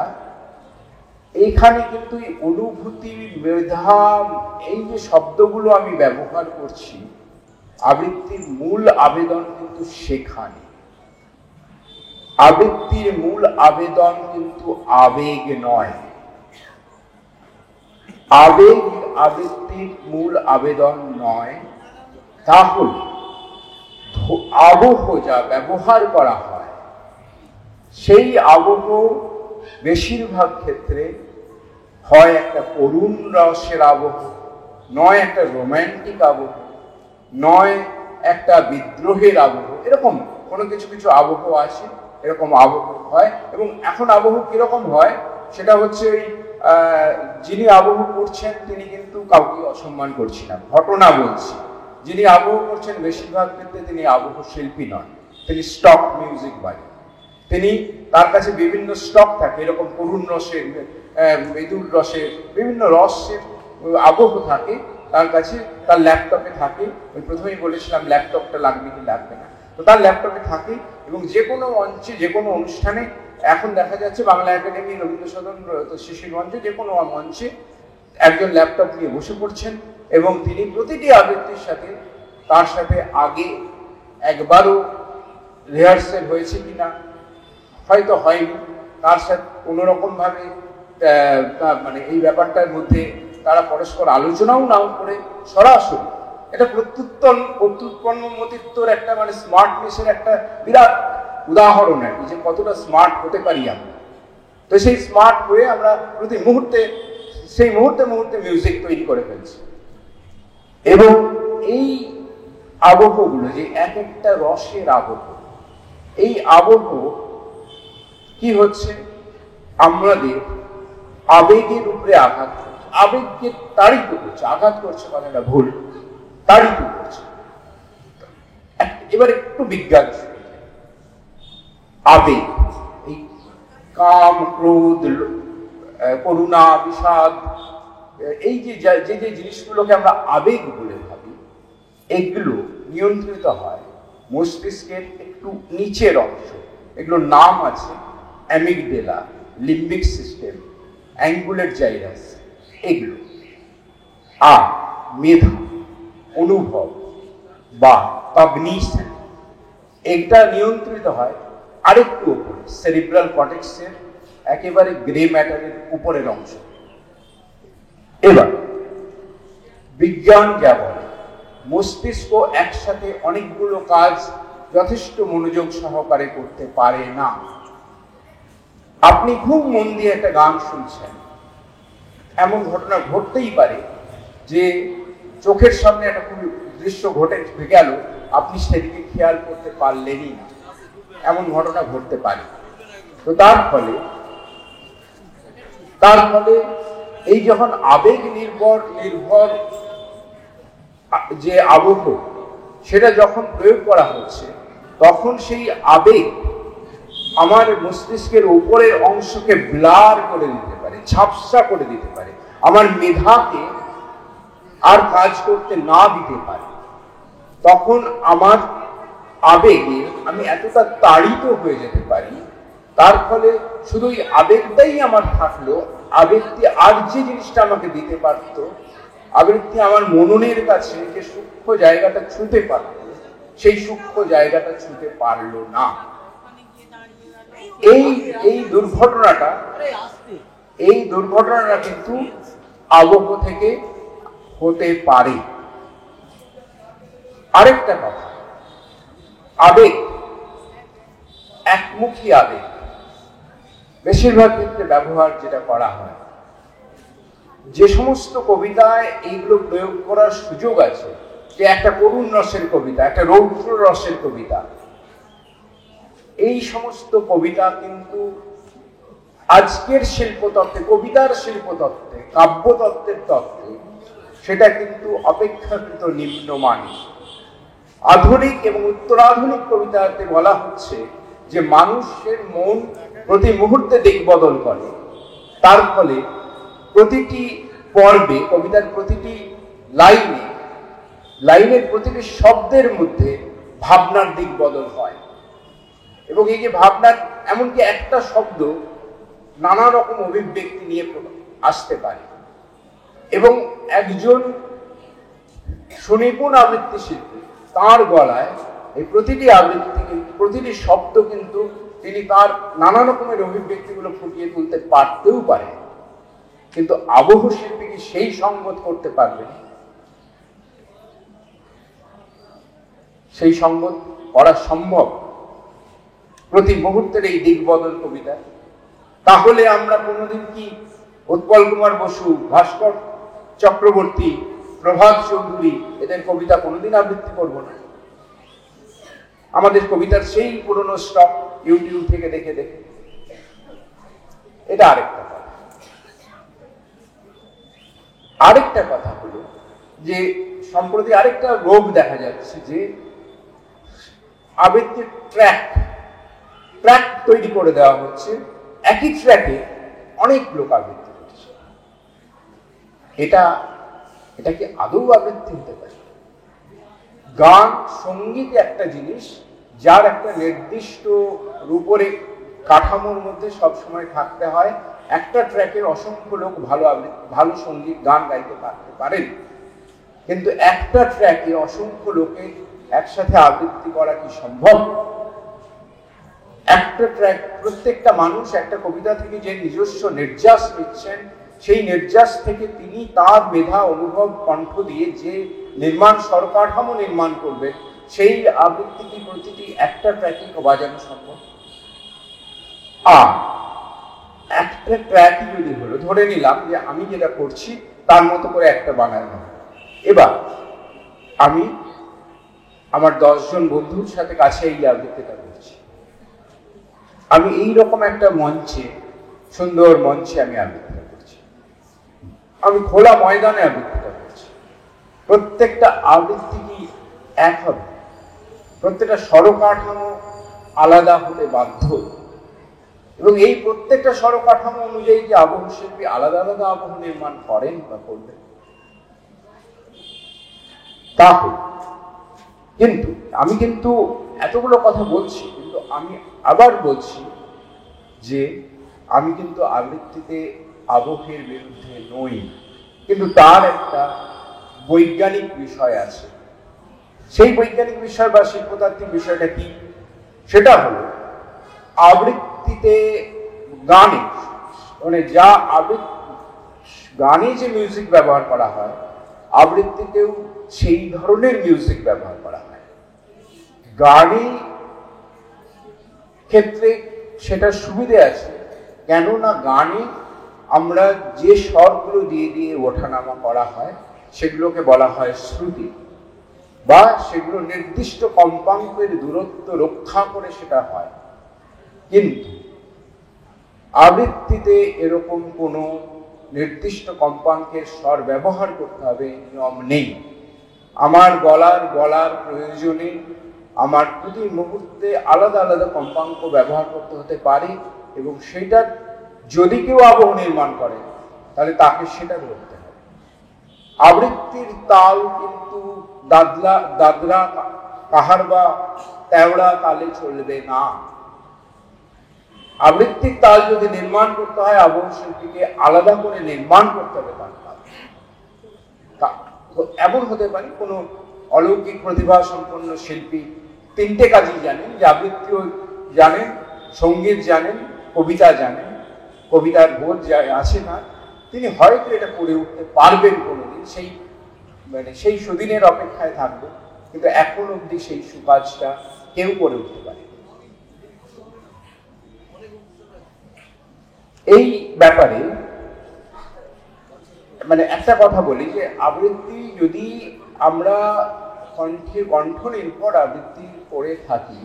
A: এইখানে কিন্তু অনুভূতি, মেধা, এই যে শব্দগুলো আমি ব্যবহার করছি, আবৃত্তির মূল আবেদন কিন্তু সেখানে। আবৃত্তির মূল আবেদন কিন্তু আবেগ নয়। আবৃত্তির মূল আবেদন নয়। তাহলে আবহ যা ব্যবহার করা হয়, সেই আবহ বেশিরভাগ ক্ষেত্রে হয় একটা করুণ রসের আবহ, নয় একটা রোম্যান্টিক আবহ, নয় একটা বিদ্রোহের আবহ। এরকম কোনো কিছু কিছু আবহ আছে, এরকম আবহ হয়। এবং এখন আবহ কিরকম হয় সেটা হচ্ছে যিনি আবহ করছেন তিনি কিন্তু কাউকে অসম্মান করছি না, ঘটনা বলছি। যিনি আবহ করছেন বেশিরভাগ ক্ষেত্রে তিনি আবহ শিল্পী নন, তিনি স্টক মিউজিক বাজান। তার কাছে বিভিন্ন স্টক থাকে, এরকম করুণ রসের, মৃদুর রসের, বিভিন্ন রসের আবহ থাকে তার কাছে, তার ল্যাপটপে থাকে। ওই প্রথমেই বলেছিলাম ল্যাপটপটা লাগবে কি লাগবে না, তো তার ল্যাপটপে থাকে। এবং যে কোনো মঞ্চে, যে কোনো অনুষ্ঠানে, এখন দেখা যাচ্ছে বাংলা একাডেমি, রবীন্দ্র সদন, শিশির মঞ্চে, যে কোনো মঞ্চে একজন ল্যাপটপ নিয়ে বসে পড়ছেন এবং তিনি প্রতিটি আবৃত্তির সাথে, তার সাথে আগে একবারও রিহার্সেল হয়েছে কিনা, হয়তো হয়নি, তার সাথে কোনোরকম ভাবে মানে এই ব্যাপারটার মধ্যে তারা পরস্পর আলোচনাও নাও করে সরাসরি, এটা প্রত্যুৎপন্নমতিত্বর একটা, মানে স্মার্টনেসের একটা বিরাট উদাহরণ আর কি, যে কতটা স্মার্ট হতে পারি আমরা। তো সেই স্মার্ট হয়ে আমরা প্রতি মুহূর্তে, সেই মুহূর্তে মিউজিক তৈরি করে ফেলছি। এবং এই আবহগুলো, যে এক একটা রসের আবহ, এই আবহ কি হচ্ছে, আমাদের আবেগের উপরে আঘাত করছে, আবেগকে তাড়িত করছে। আঘাত করছে মানে এটা ভুল, তাড়িত করছে। এবার একটু বিজ্ঞান, আবেগ, এই কাম, ক্রোধ, করুণা, বিষাদ, এই যে যে জিনিসগুলোকে আমরা আবেগ বলে ভাবি, এগুলো নিয়ন্ত্রিত হয় মস্তিষ্কের একটু নিচের অংশ। এগুলোর নাম আছে অ্যামিগডেলা, লিম্বিক সিস্টেম, অ্যাঙ্গুলেট জাইরাস, এগুলো। আর মেধা, অনুভব বা কগনিশন, এটা নিয়ন্ত্রিত হয় আরেকটু উপরে, সেরিব্রাল কর্টেক্সের একেবারে গ্রে ম্যাটারের উপরের অংশ। এবার বিজ্ঞান যা বলে, মস্তিষ্ক একসাথে অনেকগুলো কাজ যথেষ্ট মনোযোগ সহকারে করতে পারে না। আপনি খুব মন দিয়ে একটা গান শুনছেন, এমন ঘটনা ঘটতেই পারে যে চোখের সামনে একটা খুব দৃশ্য ঘটে গেল, আপনি সেদিকে খেয়াল করতে পারলেনই না, এমন ঘটনা ঘটতে পারে। তো তার ফলে এই যখন আবেগ নির্ভর যে আবহ সেটা যখন প্রয়োগ করা হচ্ছে তখন সেই আবেগ আমার মস্তিষ্কের উপরের অংশকে ব্লার করে দিতে পারে, ঝাপসা করে দিতে পারে, আমার মেধাকে আর কাজ করতে না দিতে পারে। তখন আমার আবেগে আমি এতটা তাড়িত হয়ে যেতে পারি, তার ফলে শুধু ওই আবেগটাই আমার থাকলো, আবেগটি আর যে জিনিসটা আমাকে দিতে পারত, আবেগটি আমার মননের কাছে যে সূক্ষ্ম জায়গাটা ছুঁতে পারত, সেই সূক্ষ্ম জায়গাটা ছুঁতে পারলো না। এই দুর্ঘটনাটা কিন্তু আবহ থেকে হতে পারে। আরেকটা কথা, আবেগ একমুখী আবেগ বেশিরভাগ ক্ষেত্রে ব্যবহার যেটা করা হয়, যে সমস্ত কবিতায় এইগুলো প্রয়োগ করার সুযোগ আছে, যে একটা করুণ রসের কবিতা, একটা রৌদ্র রসের কবিতা, এই সমস্ত কবিতা কিন্তু আজকের শিল্পতত্ত্বে, কবিতার শিল্পতত্ত্বে, কাব্যতত্ত্বের তত্ত্বে সেটা কিন্তু অপেক্ষাকৃত নিম্নমানের। আধুনিক এবং উত্তরাধুনিক কবিতাতে বলা হচ্ছে যে মানুষের মন প্রতি মুহূর্তে দিক বদল করে, তার ফলে প্রতিটি পর্বে, কবিতার প্রতিটি লাইনের প্রতিটি শব্দের মধ্যে ভাবনার দিক বদল হয়। এবং এই যে ভাবনার, এমনকি একটা শব্দ নানা রকম অভিব্যক্তি নিয়ে আসতে পারে, এবং একজন সুনিপুণ আবৃত্তি শিল্পী তাঁর গলায় এই প্রতিটি আবৃত্তি, প্রতিটি শব্দ কিন্তু তিনি তার নানা রকমের অভিব্যক্তিগুলো ফুটিয়ে তুলতে পারতেও পারে, কিন্তু আবহ শিল্পী কি সেই সঙ্গত করতে পারবেন? সেই সঙ্গত করা সম্ভব প্রতি মুহূর্তের এই দিক বদল কবিতা? তাহলে আমরা কোনোদিন কি উৎপল কুমার বসু, ভাস্কর চক্রবর্তী, প্রভাত চৌধুরী এদের কবিতা কোনোদিন আবৃত্তি করব না? আমাদের কবিতার সেই পুরনো স্টক ইউটিউব থেকে দেখে দেখে। এটা আরেকটা কথা। আরেকটা কথা হলো যে সম্প্রতি আরেকটা রোগ দেখা যাচ্ছে, যে আবৃত্তির ট্র্যাক তৈরি করে দেওয়া হচ্ছে, একই ট্র্যাকে অনেক লোক আবৃত্তি করছে। এটা কি আদৌ আবৃত্তি হতে পারে? গান, সঙ্গীত একটা জিনিস যার একটা নির্দিষ্ট রূপরেখ কাঠামোর মধ্যে সবসময় থাকতে হয়। একটা ট্র্যাকের অসংখ্য লোক ভালো সঙ্গীত গান গাইতে পারেন, কিন্তু একটা ট্র্যাকে অসংখ্য লোকে একসাথে আবৃত্তি করা কি সম্ভব? একটা ট্র্যাক, প্রত্যেকটা মানুষ একটা কবিতা থেকে যে নিজস্ব নির্যাস নিচ্ছেন, সেই নির্যাস থেকে তিনি তার মেধা, অনুভব, কণ্ঠ দিয়ে যে নির্মাণ সরকাঠামো নির্মাণ করবেন, সেই আবৃত্তি কি প্রতিটি একটা ট্র্যাকে বাজানো সম্ভব? আর একটা ট্র্যাকই যদি হলো, ধরে নিলাম যে আমি যেটা করছি তার মতো করে একটা বানানো, এবার আমি আমার 10 জন বন্ধুর সাথে কাছে এই আবৃত্তিটা করছি, আমি এইরকম একটা মঞ্চে, সুন্দর মঞ্চে আমি আবৃত্তিটা করছি, আমি খোলা ময়দানে আবৃত্তিটা করছি। প্রত্যেকটা আবৃত্তি কি এক হবে? প্রত্যেকটা স্বরকাঠামো আলাদা হতে বাধ্য, এবং এই প্রত্যেকটা স্বরকাঠামো অনুযায়ী যে আবহ শিল্পী আলাদা আলাদা আবহ নির্মাণ করেন বা করবেন, তাহলে কিন্তু আমি এতগুলো কথা বলছি, কিন্তু আমি আবার বলছি যে আমি কিন্তু আবৃত্তিতে আবহের বিরুদ্ধে নই, কিন্তু তার একটা বৈজ্ঞানিক বিষয় আছে। সেই বৈজ্ঞানিক বিষয় বা শিল্পতাত্ত্বিক বিষয়টা কি? সেটা হলো আবৃত্তিতে, গানে, মানে গানে যে মিউজিক ব্যবহার করা হয়, আবৃত্তিতেও সেই ধরনের মিউজিক ব্যবহার করা হয়। গানে ক্ষেত্রে সেটা সুবিধে আছে, কেননা গানে আমরা যে স্বরগুলো দিয়ে দিয়ে ওঠানামা করা হয় সেগুলোকে বলা হয় শ্রুতি, বা সেগুলো নির্দিষ্ট কম্পাঙ্কের দূরত্ব রক্ষা করে সেটা হয়। কিন্তু আবৃত্তিতে এরকম কোনো নির্দিষ্ট কম্পাঙ্কের স্বর ব্যবহার করতে হবে নিয়ম নেই। আমার গলার প্রয়োজনে আমার প্রতি মুহূর্তে আলাদা আলাদা কম্পাঙ্ক ব্যবহার করতে হতে পারে, এবং সেটা যদি কেউ আবহ নির্মাণ করে তাহলে তাকে সেটা ধরতে হবে। আবৃত্তির তাল কিন্তু দাদরা কাহার বা তেওড়া তালে চলবে না। আবৃত্তির তাল যদি নির্মাণ করতে হয়, আবহ শিল্পীকে আলাদা করে নির্মাণ করতে হবে তার তাল। এমন হতে পারে কোনো অলৌকিক প্রতিভা সম্পন্ন শিল্পী তিনটে কাজই জানেন, যে আবৃত্তিও জানেন, সঙ্গীত জানেন, কবিতা জানেন, কবিতার বোধ আছে না, তিনি হয়তো এটা করে উঠতে পারবেন কোনোদিন, সেই সুদিনের অপেক্ষায় থাকবে, কিন্তু এখন অবধি সেই সুকাজটা কেউ করে উঠতে পারে। এই ব্যাপারে একটা কথা বলি, যে আবৃত্তি যদি আমরা কণ্ঠ নির্ভর আবৃত্তি করে থাকি,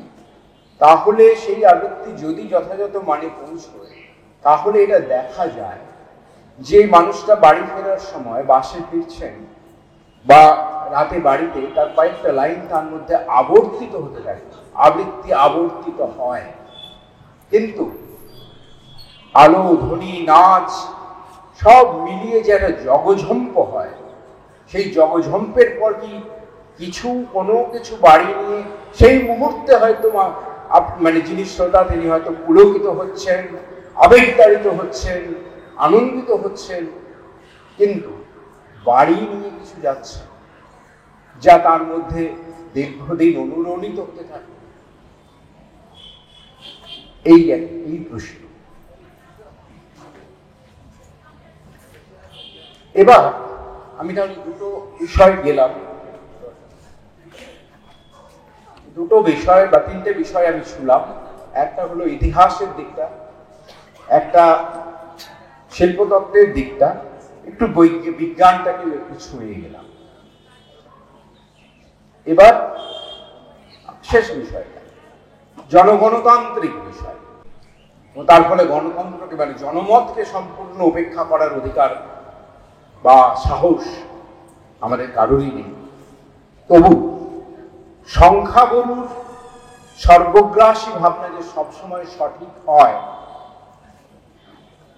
A: তাহলে সেই আবৃত্তি যদি যথাযথ মানে পৌঁছয়, তাহলে এটা দেখা যায় যে মানুষটা বাড়ি ফেরার সময় বাসে ফিরছেন বা রাতে বাড়িতে, তার কয়েকটা লাইন তার মধ্যে আবর্তিত হতে থাকে, আবৃত্তি আবর্তিত হয়। কিন্তু আলো, ধ্বনি, নাচ সব মিলিয়ে যে একটা জগঝম্প হয়, সেই জগঝম্পের পর কি কোনো কিছু বাড়ি নিয়ে সেই মুহূর্তে হয়তো যিনি শ্রোতা তিনি হয়তো পুলকিত হচ্ছেন, আবেগতাড়িত হচ্ছেন, আনন্দিত হচ্ছেন, কিন্তু বাড়ি নিয়ে কিছু যাচ্ছে যা তার মধ্যে দীর্ঘদিন অনুরণিত হতে থাকে। এই প্রশ্ন। এবার আমি তাহলে দুটো বিষয় গেলাম, দুটো বিষয় বা তিনটে বিষয় আমি শুনলাম। একটা হলো ইতিহাসের দিকটা, একটা শিল্পতত্ত্বের দিকটা, একটু বিজ্ঞানটাকে একটু ছুঁয়ে গেলাম। এবার শেষ বিষয়টা জনগণতান্ত্রিক বিষয়, তার ফলে গণতন্ত্রকে জনমতকে সম্পূর্ণ উপেক্ষা করার অধিকার বা সাহস আমাদের কারোরই নেই। তবু সংখ্যাগুরুর সর্বগ্রাসী ভাবনা যে সবসময় সঠিক হয়,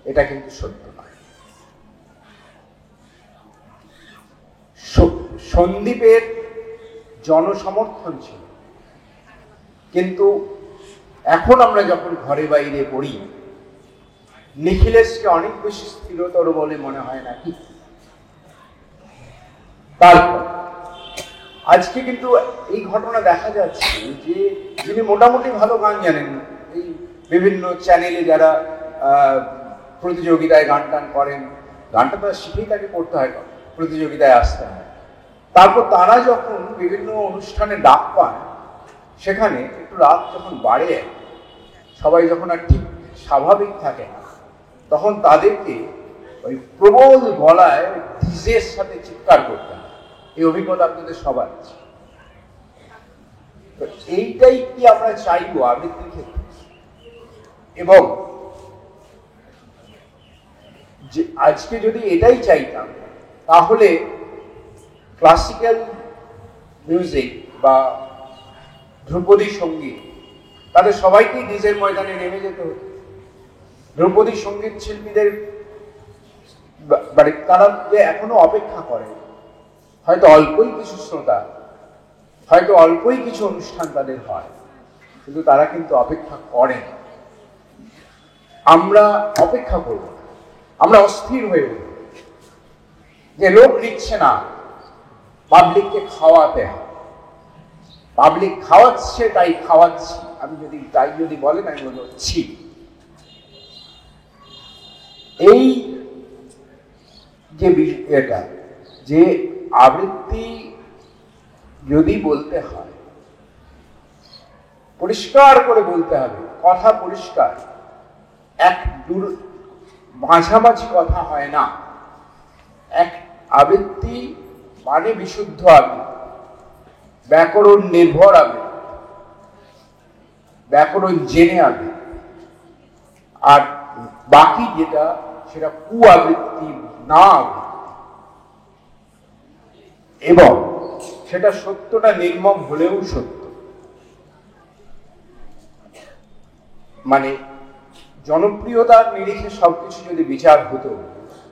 A: এটা কিন্তু সত্য নয়। সন্দীপের জনসমর্থন ছিল, কিন্তু এখন আমরা যখন ঘরে বাইরে পড়ি, নিখিলেশকে অনেক বেশি স্থিরতর বলে মনে হয় নাকি? তারপর আজকে কিন্তু এই ঘটনা দেখা যাচ্ছে যে যিনি মোটামুটি ভালো গান জানেন, এই বিভিন্ন চ্যানেলে যারা প্রতিযোগিতায় গান টান করেন, গানটা তো শিখেই তাকে করতে হয়, প্রতিযোগিতায় আসতে হয়। তারপর তারা যখন বিভিন্ন অনুষ্ঠানে ডাক পায়, সেখানে একটু রাত যখন বাড়ে, সবাই যখন আর ঠিক স্বাভাবিক থাকে না, তখন তাদেরকে ওই প্রবল গলায় ধীরের সাথে চিৎকার করতে হয়। এই অভিজ্ঞতা আপনাদের সবার আছে। তো এইটাই কি আমরা চাইবো আবৃত্তির ক্ষেত্রে? এবং যে আজকে যদি এটাই চাইতাম, তাহলে ক্লাসিক্যাল মিউজিক বা ধ্রুপদী সঙ্গীত, তাদের সবাইকেই নিজের ময়দানে নেমে যেতে হতো। ধ্রুপদী সঙ্গীত শিল্পীদের তারা যে এখনো অপেক্ষা করে, হয়তো অল্পই কিছু শ্রোতা, হয়তো অল্পই কিছু অনুষ্ঠান তাদের হয়, কিন্তু তারা কিন্তু অপেক্ষা করেন। আমরা অপেক্ষা করব না, আমরা অস্থির হয়ে উঠব যে লোক নিচ্ছে না, পাবলিককে খাওয়াতে হয়, পাবলিক খাওয়াচ্ছে তাই খাওয়াচ্ছি, আমি যদি বলেন আমি বলছি। এই যে বিষয়টা, যে আবৃত্তি যদি বলতে হয়, পরিষ্কার করে বলতে হবে, কথা পরিষ্কার, মাঝামাঝি কথা হয় না। এক আবৃত্তি মানে বিশুদ্ধ আবৃত্তি, ব্যাকরণ নির্ভর আবৃত্তি, ব্যাকরণ জেনে আবৃত্তি, আর বাকি যেটা সেটা কু আবৃত্তি না আবৃত্তি। এবং সেটা সত্যটা নির্মম হলেও সত্য। মানে জনপ্রিয়তার নিরিখে সবকিছু যদি বিচার হতো,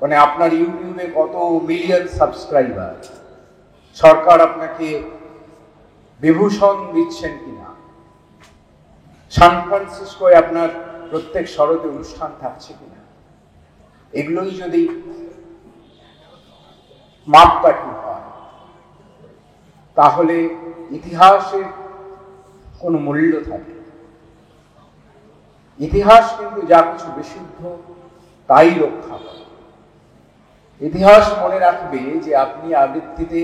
A: মানে আপনার ইউটিউবে কত মিলিয়ন সাবস্ক্রাইবার, সরকার আপনাকে বিভূষণ দিচ্ছেন কিনা, সান ফ্রান্সিসকোয় আপনার প্রত্যেক শরতে অনুষ্ঠান থাকছে কিনা, এগুলোই যদি মাপকাঠি হয়, তাহলে ইতিহাসের কোনো মূল্য থাকে। ইতিহাস কিন্তু যা কিছু বিশুদ্ধ তাই রক্ষা করে। ইতিহাস মনে রাখবে যে আপনি আবৃত্তিতে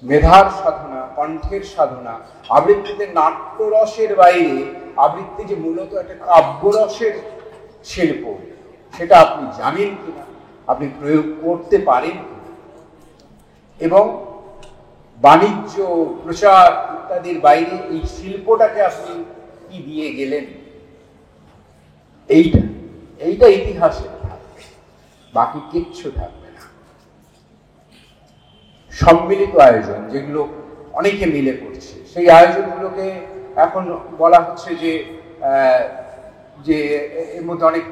A: মেধার সাধনা, কণ্ঠের সাধনা, আবৃত্তিতে নাট্যরসের বাইরে আবৃত্তি যে মূলত একটা কাব্যরসের শিল্প, সেটা আপনি জানেন কিনা, আপনি প্রয়োগ করতে পারেন কিনা, এবং বাণিজ্য, প্রচার ইত্যাদির বাইরে এই শিল্পটাকে আপনি কি দিয়ে গেলেন, এইটা ইতিহাসে থাকবে, বাকি কিচ্ছু থাকবে না। সম্মিলিত আয়োজন যেগুলো অনেকে মিলে করছে, সেই আয়োজনগুলোকে এখন বলা হচ্ছে যে এর মধ্যে অনেক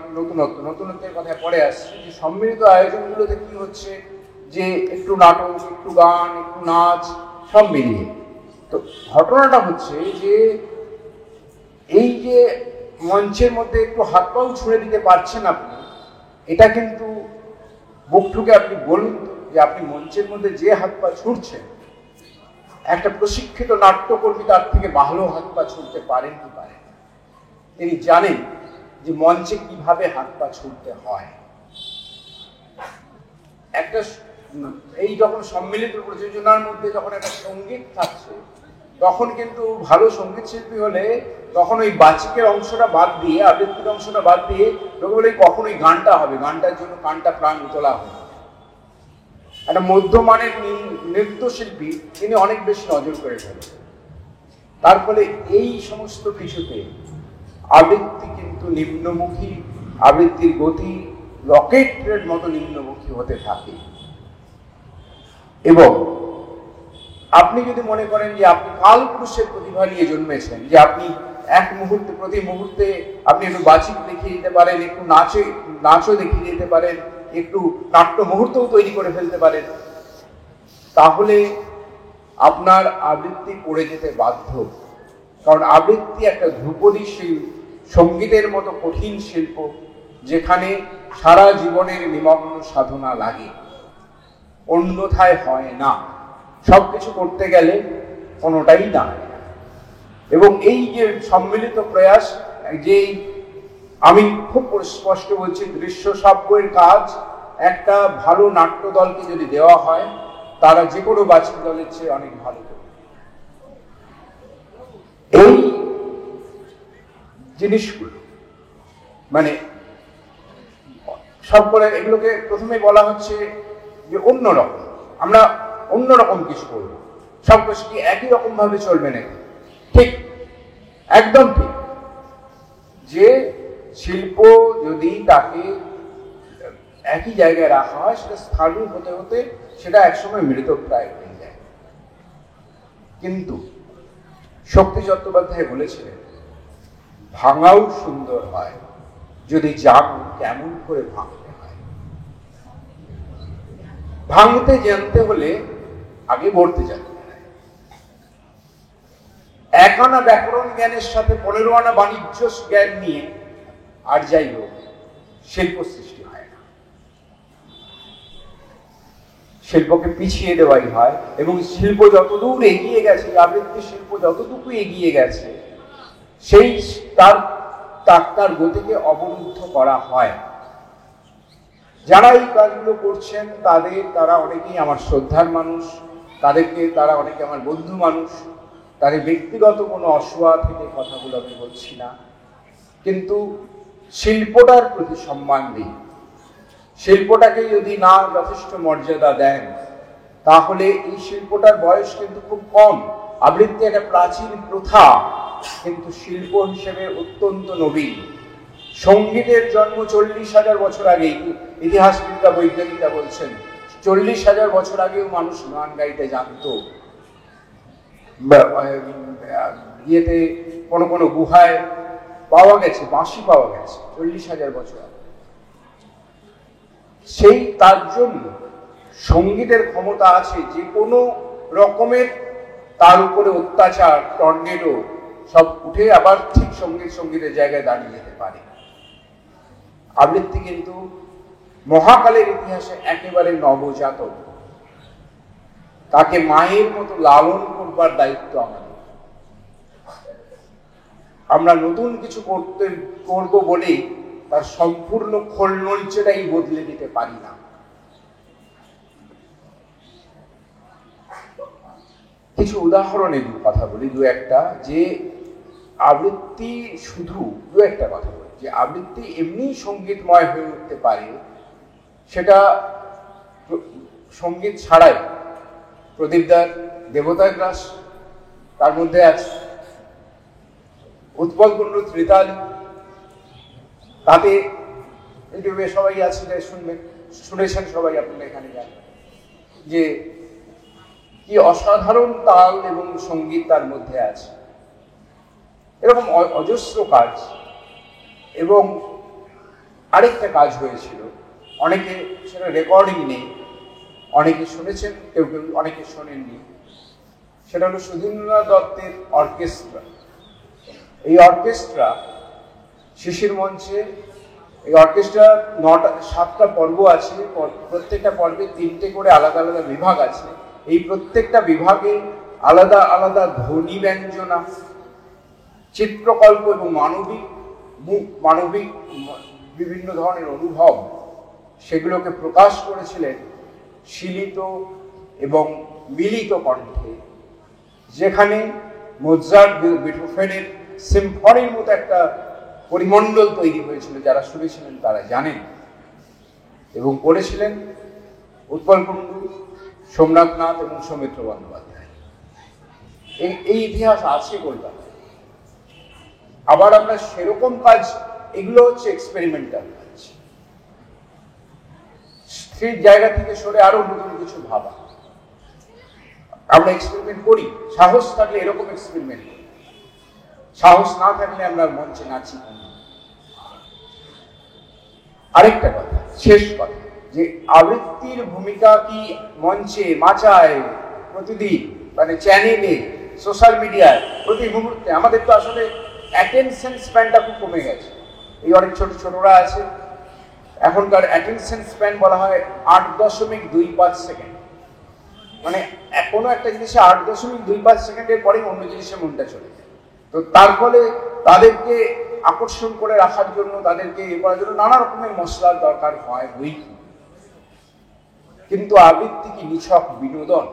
A: নতুনত্বের কথা পরে আসছে, যে সম্মিলিত আয়োজনগুলোতে কি হচ্ছে, যে একটু নাটক, একটু গান, একটু নাচ, সব মিলিয়ে। তো ঘটনাটা হচ্ছে যে এই যে মঞ্চের মধ্যে একটু হাত পাও ছুঁড়ে দিতে পারছেন আপনি, এটা কিন্তু বুক ঠুকে আপনি বলুন যে আপনি মঞ্চের মধ্যে যে হাত পা ছুঁড়ছেন, একটা প্রশিক্ষিত নাট্যকর্মী তার থেকে ভালো হাত পা ছুঁড়তে পারেন কি পারেন? তিনি জানেন যে মঞ্চে কিভাবে হাত পা ছুঁড়তে হয়। একটা এই যখন সম্মিলিত প্রযোজনার মধ্যে যখন একটা সঙ্গীত থাকছে, তখন কিন্তু ভালো সঙ্গীত শিল্পী হলে তখন ওই বাচিকের অংশটা বাদ দিয়ে, আবৃত্তির অংশটা বাদ দিয়ে লোকে বলে কখনোই গানটা হবে, গানটার জন্য কানটা প্রাণ উতলা হবে। একটা মধ্যমানের নৃত্যশিল্পী তিনি অনেক বেশি নজর করে ফেলেন। তার ফলে এই সমস্ত কিছুতে আবৃত্তি কিন্তু নিম্নমুখী, আবৃত্তির গতি রকেটের মতো নিম্নমুখী হতে থাকে। এবং আপনি যদি মনে করেন যে আপনি কালপুরুষের প্রতিভা নিয়ে জন্মেছেন, যে আপনি এক মুহূর্তে, প্রতি মুহূর্তে আপনি একটু বাচিক দেখিয়ে দিতে পারেন, একটু নাচও দেখিয়ে দিতে পারেন, একটু নাট্য মুহূর্তও তৈরি করে ফেলতে পারেন, তাহলে আপনার আবৃত্তি পড়ে যেতে বাধ্য। কারণ আবৃত্তি একটা ধ্রুপদী সঙ্গীতের মতো কঠিন শিল্প, যেখানে সারা জীবনের নিমগ্ন সাধনা লাগে, অন্যথায় হয় না। সবকিছু করতে গেলে কোনোটাই না। এবং এই যে সম্মিলিত প্রয়াস, যে আমি খুব স্পষ্ট বলছি, দৃশ্য শ্রাব্যের কাজ একটা ভালো নাট্য দলকে যদি দেওয়া হয়, তারা যে কোনো বাচিক দলের চেয়ে অনেক ভালো করবে। এই জিনিসগুলো মানে সব করে এগুলোকে প্রথমে বলা হচ্ছে যে অন্যরকম, আমরা অন্যরকম কিছু করবো, সব কিছু কি একই রকম ভাবে চলবে নাকি? ঠিক, একদম ঠিক। যে শিল্প যদি তাকে একই জায়গায় রাখা হয়, সেটা স্থায়ী হতে হতে সেটা একসময় মৃতপ্রায় হয়ে যায়। কিন্তু শক্তি চট্টোপাধ্যায় বলেছিলেন, ভাঙাও সুন্দর হয় যদি জানো কেমন করে ভাঙতে হয়। ভাঙতে জানতে হলে আগে গড়তে জানতে হয়। এক আনা ব্যাকরণ জ্ঞানের সাথে 15 আনা বাণিজ্য জ্ঞান নিয়ে আর যাই হোক, শিল্প সৃষ্টি হয় না। শিল্পকে পিছিয়ে দেওয়াই হয়। এবং শিল্প যতদূর এগিয়ে গেছে, আবৃত্তি শিল্প যতটুকু এগিয়ে গেছে, সেই তার গতিকে অবরুদ্ধ করা হয়। যারা এই কাজগুলো করছেন তারা অনেকেই আমার শ্রদ্ধার মানুষ, তারা অনেকে আমার বন্ধু মানুষ, তাদের ব্যক্তিগত কোনো অসুয়া থেকে কথাগুলো আমি বলছি না। কিন্তু শিল্পটার প্রতি সম্মান দিই। শিল্পটাকে যদি না যথেষ্ট মর্যাদা দেন, তাহলে এই শিল্পটার বয়স কিন্তু খুব কম। আবৃত্তি একটা প্রাচীন প্রথা, কিন্তু শিল্প হিসেবে অত্যন্ত নবীন। সঙ্গীতের জন্ম 40,000 বছর আগে, ইতিহাসবিদরা, বৈজ্ঞানিকরা বলছেন 40,000 বছর আগেও মানুষ গান গাইতে জানতো। ইয়েতে কোনো কোনো গুহায় পাওয়া গেছে, বাঁশি পাওয়া গেছে 40,000 বছর আগে। সেই তার জন্য সঙ্গীতের ক্ষমতা আছে যে কোনো রকমের তার উপরে অত্যাচার, টর্নেডো সব উঠে আবার ঠিক সঙ্গীতের জায়গায় দাঁড়িয়ে যেতে পারে। আবৃত্তি কিন্তু মহাকালের ইতিহাসে একেবারে নবজাতক, তাকে মায়ের মতো লালন করবার দায়িত্ব আমাদের। আমরা নতুন কিছু করব বলেই তার সম্পূর্ণ খোলনলচেটাই বদলে দিতে পারি না। কিছু উদাহরণের কথা বলি, দু একটা, যে আবৃত্তি শুধু দু একটা কথা বলি, যে আবৃত্তি এমনি সঙ্গীতময় হয়ে উঠতে পারে, সেটা সঙ্গীত ছাড়াই। প্রদীপদার দেবতার গ্রাস তার মধ্যে আছে, উৎপল কুণ্ডু ত্রিতালী, তাতে ইউটিউবে সবাই আছে, শুনেছেন সবাই, আপনারা এখানে জানেন যে কি অসাধারণ তাল এবং সঙ্গীত তার মধ্যে আছে। এরকম অজস্র কাজ। এবং আরেকটা কাজ হয়েছিল, অনেকে সেটা রেকর্ডিং নেই, অনেকে শুনেছেন, কেউ কেউ অনেকে শোনেননি। সেটা হলো সুধীন্দ্রনাথ দত্তের অর্কেস্ট্রা। এই অর্কেস্ট্রা শিশির মঞ্চে, এই অর্কেস্ট্রা 7টা পর্ব আছে, প্রত্যেকটা পর্বে 3টে করে আলাদা আলাদা বিভাগ আছে। এই প্রত্যেকটা বিভাগে আলাদা আলাদা ধ্বনি ব্যঞ্জনা, চিত্রকল্প এবং মানবিক বিভিন্ন ধরনের অনুভব, সেগুলোকে প্রকাশ করেছিলেন শিলিত এবং মিলিত কণ্ঠে, যেখানে মোৎসার্ট, বেথোভেনের সিম্ফনির মতো একটা পরিমণ্ডল তৈরি হয়েছিল। যারা শুনেছিলেন তারা জানেন। এবং করেছিলেন উৎপল কুণ্ডু, সোমনাথ নাথ এবং সৌমিত্র বন্দ্যোপাধ্যায়। এই ইতিহাস আছে কলকাতায়। আবার আমরা সেরকম কাজ, এগুলো হচ্ছে এক্সপেরিমেন্টাল কাজ, স্থির জায়গা থেকে সরে আরো নতুন কিছু ভাবা। আমরা এক্সপেরিমেন্ট করি, সাহস থাকলে এরকম এক্সপেরিমেন্ট করি, সাহস না থাকলে আমরা মঞ্চে নাচি। আরেকটা কথা, শেষ কথা, যে আবৃত্তির ভূমিকা কি মঞ্চে, মাচায়, প্রতিদিন, মানে চ্যানেলে, সোশ্যাল মিডিয়ায়, প্রতি মুহূর্তে। আমাদের তো আসলে অ্যাটেনশন স্প্যানটা খুব কমে গেছে। এই অনেক ছোট ছোটরা আছে, এখনকার অ্যাটেনশন স্প্যান বলা হয় 8.25 সেকেন্ড। মানে কোনো একটা জিনিসে 8.25 সেকেন্ডের পরেই অন্য জিনিসে মনটা চলে যায়। তো তার ফলে তাদেরকে আকর্ষণ করে রাখার জন্য, তাদেরকে এ করার জন্য নানা রকমের মশলার দরকার হয়, বই। কিন্তু আবৃত্তি কি নিছক বিনোদন?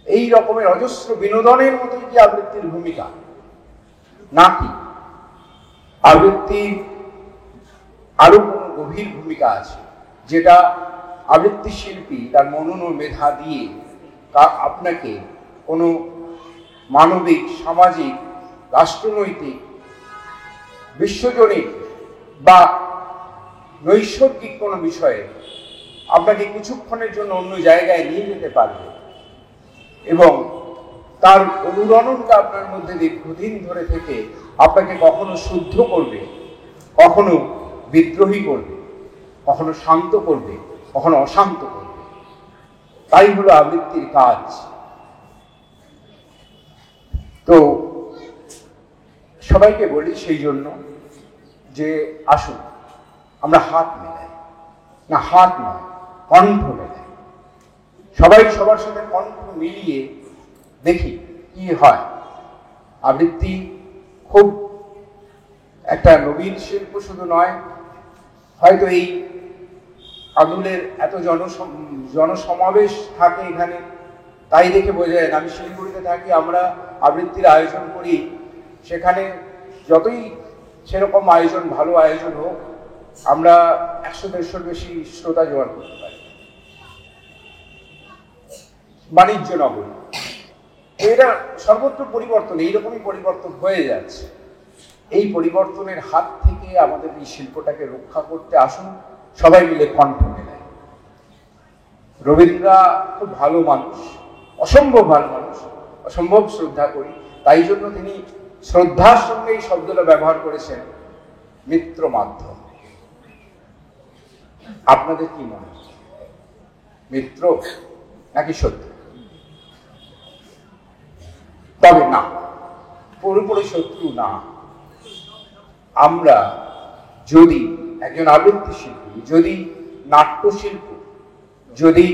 A: এই রকমের অজস্র বিনোদনের মতোই কি আবৃত্তির ভূমিকা? নাকি আবৃত্তির আরো কোনো গভীর ভূমিকা আছে, যেটা আবৃত্তি শিল্পী তার মনন ও মেধা দিয়ে আপনাকে কোনো মানবিক, সামাজিক, রাষ্ট্রনৈতিক, বিশ্বজনীন বা নৈসর্গিক কোনো বিষয়ে আপনাকে কিছুক্ষণের জন্য অন্য জায়গায় নিয়ে যেতে পারবে এবং তার অনুরণনটা আপনার মধ্যে দীর্ঘদিন ধরে থেকে আপনাকে কখনো শুদ্ধ করবে, কখনো বিদ্রোহী করবে, কখনো শান্ত করবে, কখনো অশান্ত করবে। তাই হলো আবৃত্তির কাজ। তো সবাইকে বলি সেই জন্য যে আসুন আমরা হাত মেলাই, না হাত নয়, কণ্ঠ মেলাই। সবাই সবার সাথে কণ্ঠ মিলিয়ে দেখি কি হয়। আবৃত্তি খুব একটা নবীন শিল্প শুধু নয়, হয়তো এই আদুলের এত জনসমাবেশ থাকে এখানে, তাই দেখে বোঝা যায়। আমি শিলিগুড়িতে থাকি, আমরা আবৃত্তির আয়োজন করি, সেখানে যতই সেরকম আয়োজন, ভালো আয়োজন হোক, আমরা 100-150 বেশি শ্রোতা জোগাড় করতে পারি। বাণিজ্য নগরী, এটা সর্বত্র পরিবর্তন, এইরকমই পরিবর্তন হয়ে যাচ্ছে। এই পরিবর্তনের হাত থেকে আমাদের এই শিল্পটাকে রক্ষা করতে আসুন, সবাই মিলে কণ্ঠ মেলায়। রবীন্দ্র খুব ভালো মানুষ, অসম্ভব ভালো মানুষ, অসম্ভব শ্রদ্ধা করি। তাই জন্য তিনি শ্রদ্ধার সঙ্গে এই শব্দটা ব্যবহার করেছেন, মিত্র মাধ্যম। আপনাদের কি মনে হয়, মিত্র নাকি শত্রু? তবে না, পুরোপুরি শত্রু না। আমরা যদি একজন আবৃত্তি শিল্পী, যদি নাট্যশিল্প, যদি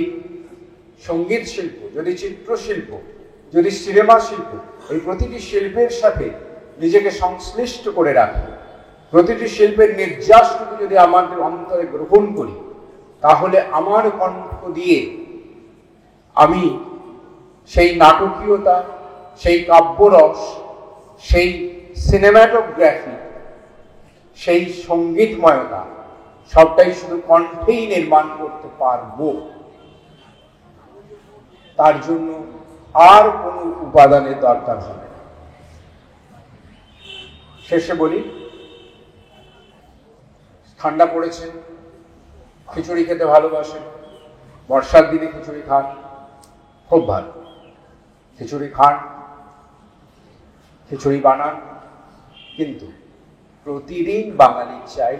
A: সঙ্গীত শিল্প, যদি চিত্রশিল্প, যদি সিনেমা শিল্প, এই প্রতিটি শিল্পের সাথে নিজেকে সংশ্লিষ্ট করে রাখি, প্রতিটি শিল্পের নির্যাসটুকু যদি আমাদের অন্তরে গ্রহণ করি, তাহলে আমার কণ্ঠ দিয়ে আমি সেই নাটকীয়তা, সেই কাব্যরস, সেই সিনেমাটোগ্রাফি, সেই সঙ্গীতময়তা সবটাই শুধু কণ্ঠেই নির্মাণ করতে পারবো। তার জন্য আর কোনো উপাদানের দরকার হবে না। শেষে বলি, ঠান্ডা পড়েছে, খিচুড়ি খেতে ভালোবাসেন, বর্ষার দিনে খিচুড়ি খান, খুব ভালো। খিচুড়ি খান, খিচুড়ি বানান, কিন্তু প্রতিদিন বাঙালি চাই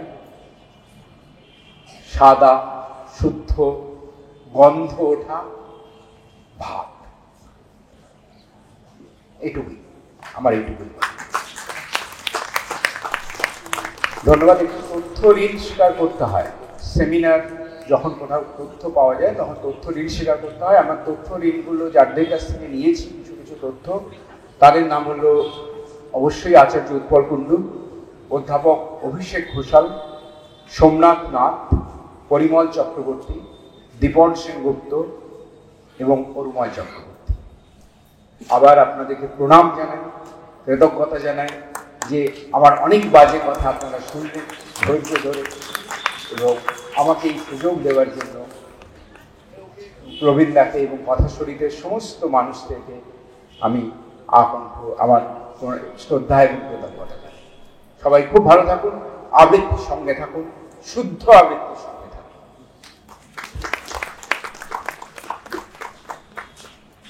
A: সাদা, শুদ্ধ, গন্ধ ওঠা ভাত। এইটুকুই আমার, এইটুকুই। ধন্যবাদ। একটু তথ্য ঋণ স্বীকার করতে হয়। সেমিনার যখন কোথাও তথ্য পাওয়া যায় তখন তথ্য ঋণ স্বীকার করতে হয়। আমার তথ্য ঋণগুলো যাদের কাছ থেকে নিয়েছি, কিছু কিছু তথ্য, তাদের নাম হলো অবশ্যই আচার্য উৎপল কুণ্ডু, অধ্যাপক অভিষেক ঘোষাল, সোমনাথ নাথ, পরিমল চক্রবর্তী, দীপন সেনগুপ্ত এবং অরুময় চক্রবর্তী। আবার আপনাদেরকে প্রণাম জানাই, কৃতজ্ঞতা জানাই যে আমার অনেক বাজে কথা আপনারা শুনলেন ধৈর্য ধরে, এবং আমাকে এই সুযোগ দেওয়ার জন্য প্রবীণদাকে এবং কথাশরীরের সমস্ত মানুষদেরকে আমি আমার শ্রদ্ধা এবং কৃতজ্ঞতা জানাই। সবাই খুব ভালো থাকুন, আবৃত্তির সঙ্গে থাকুন, শুদ্ধ আবৃত্তির সঙ্গে।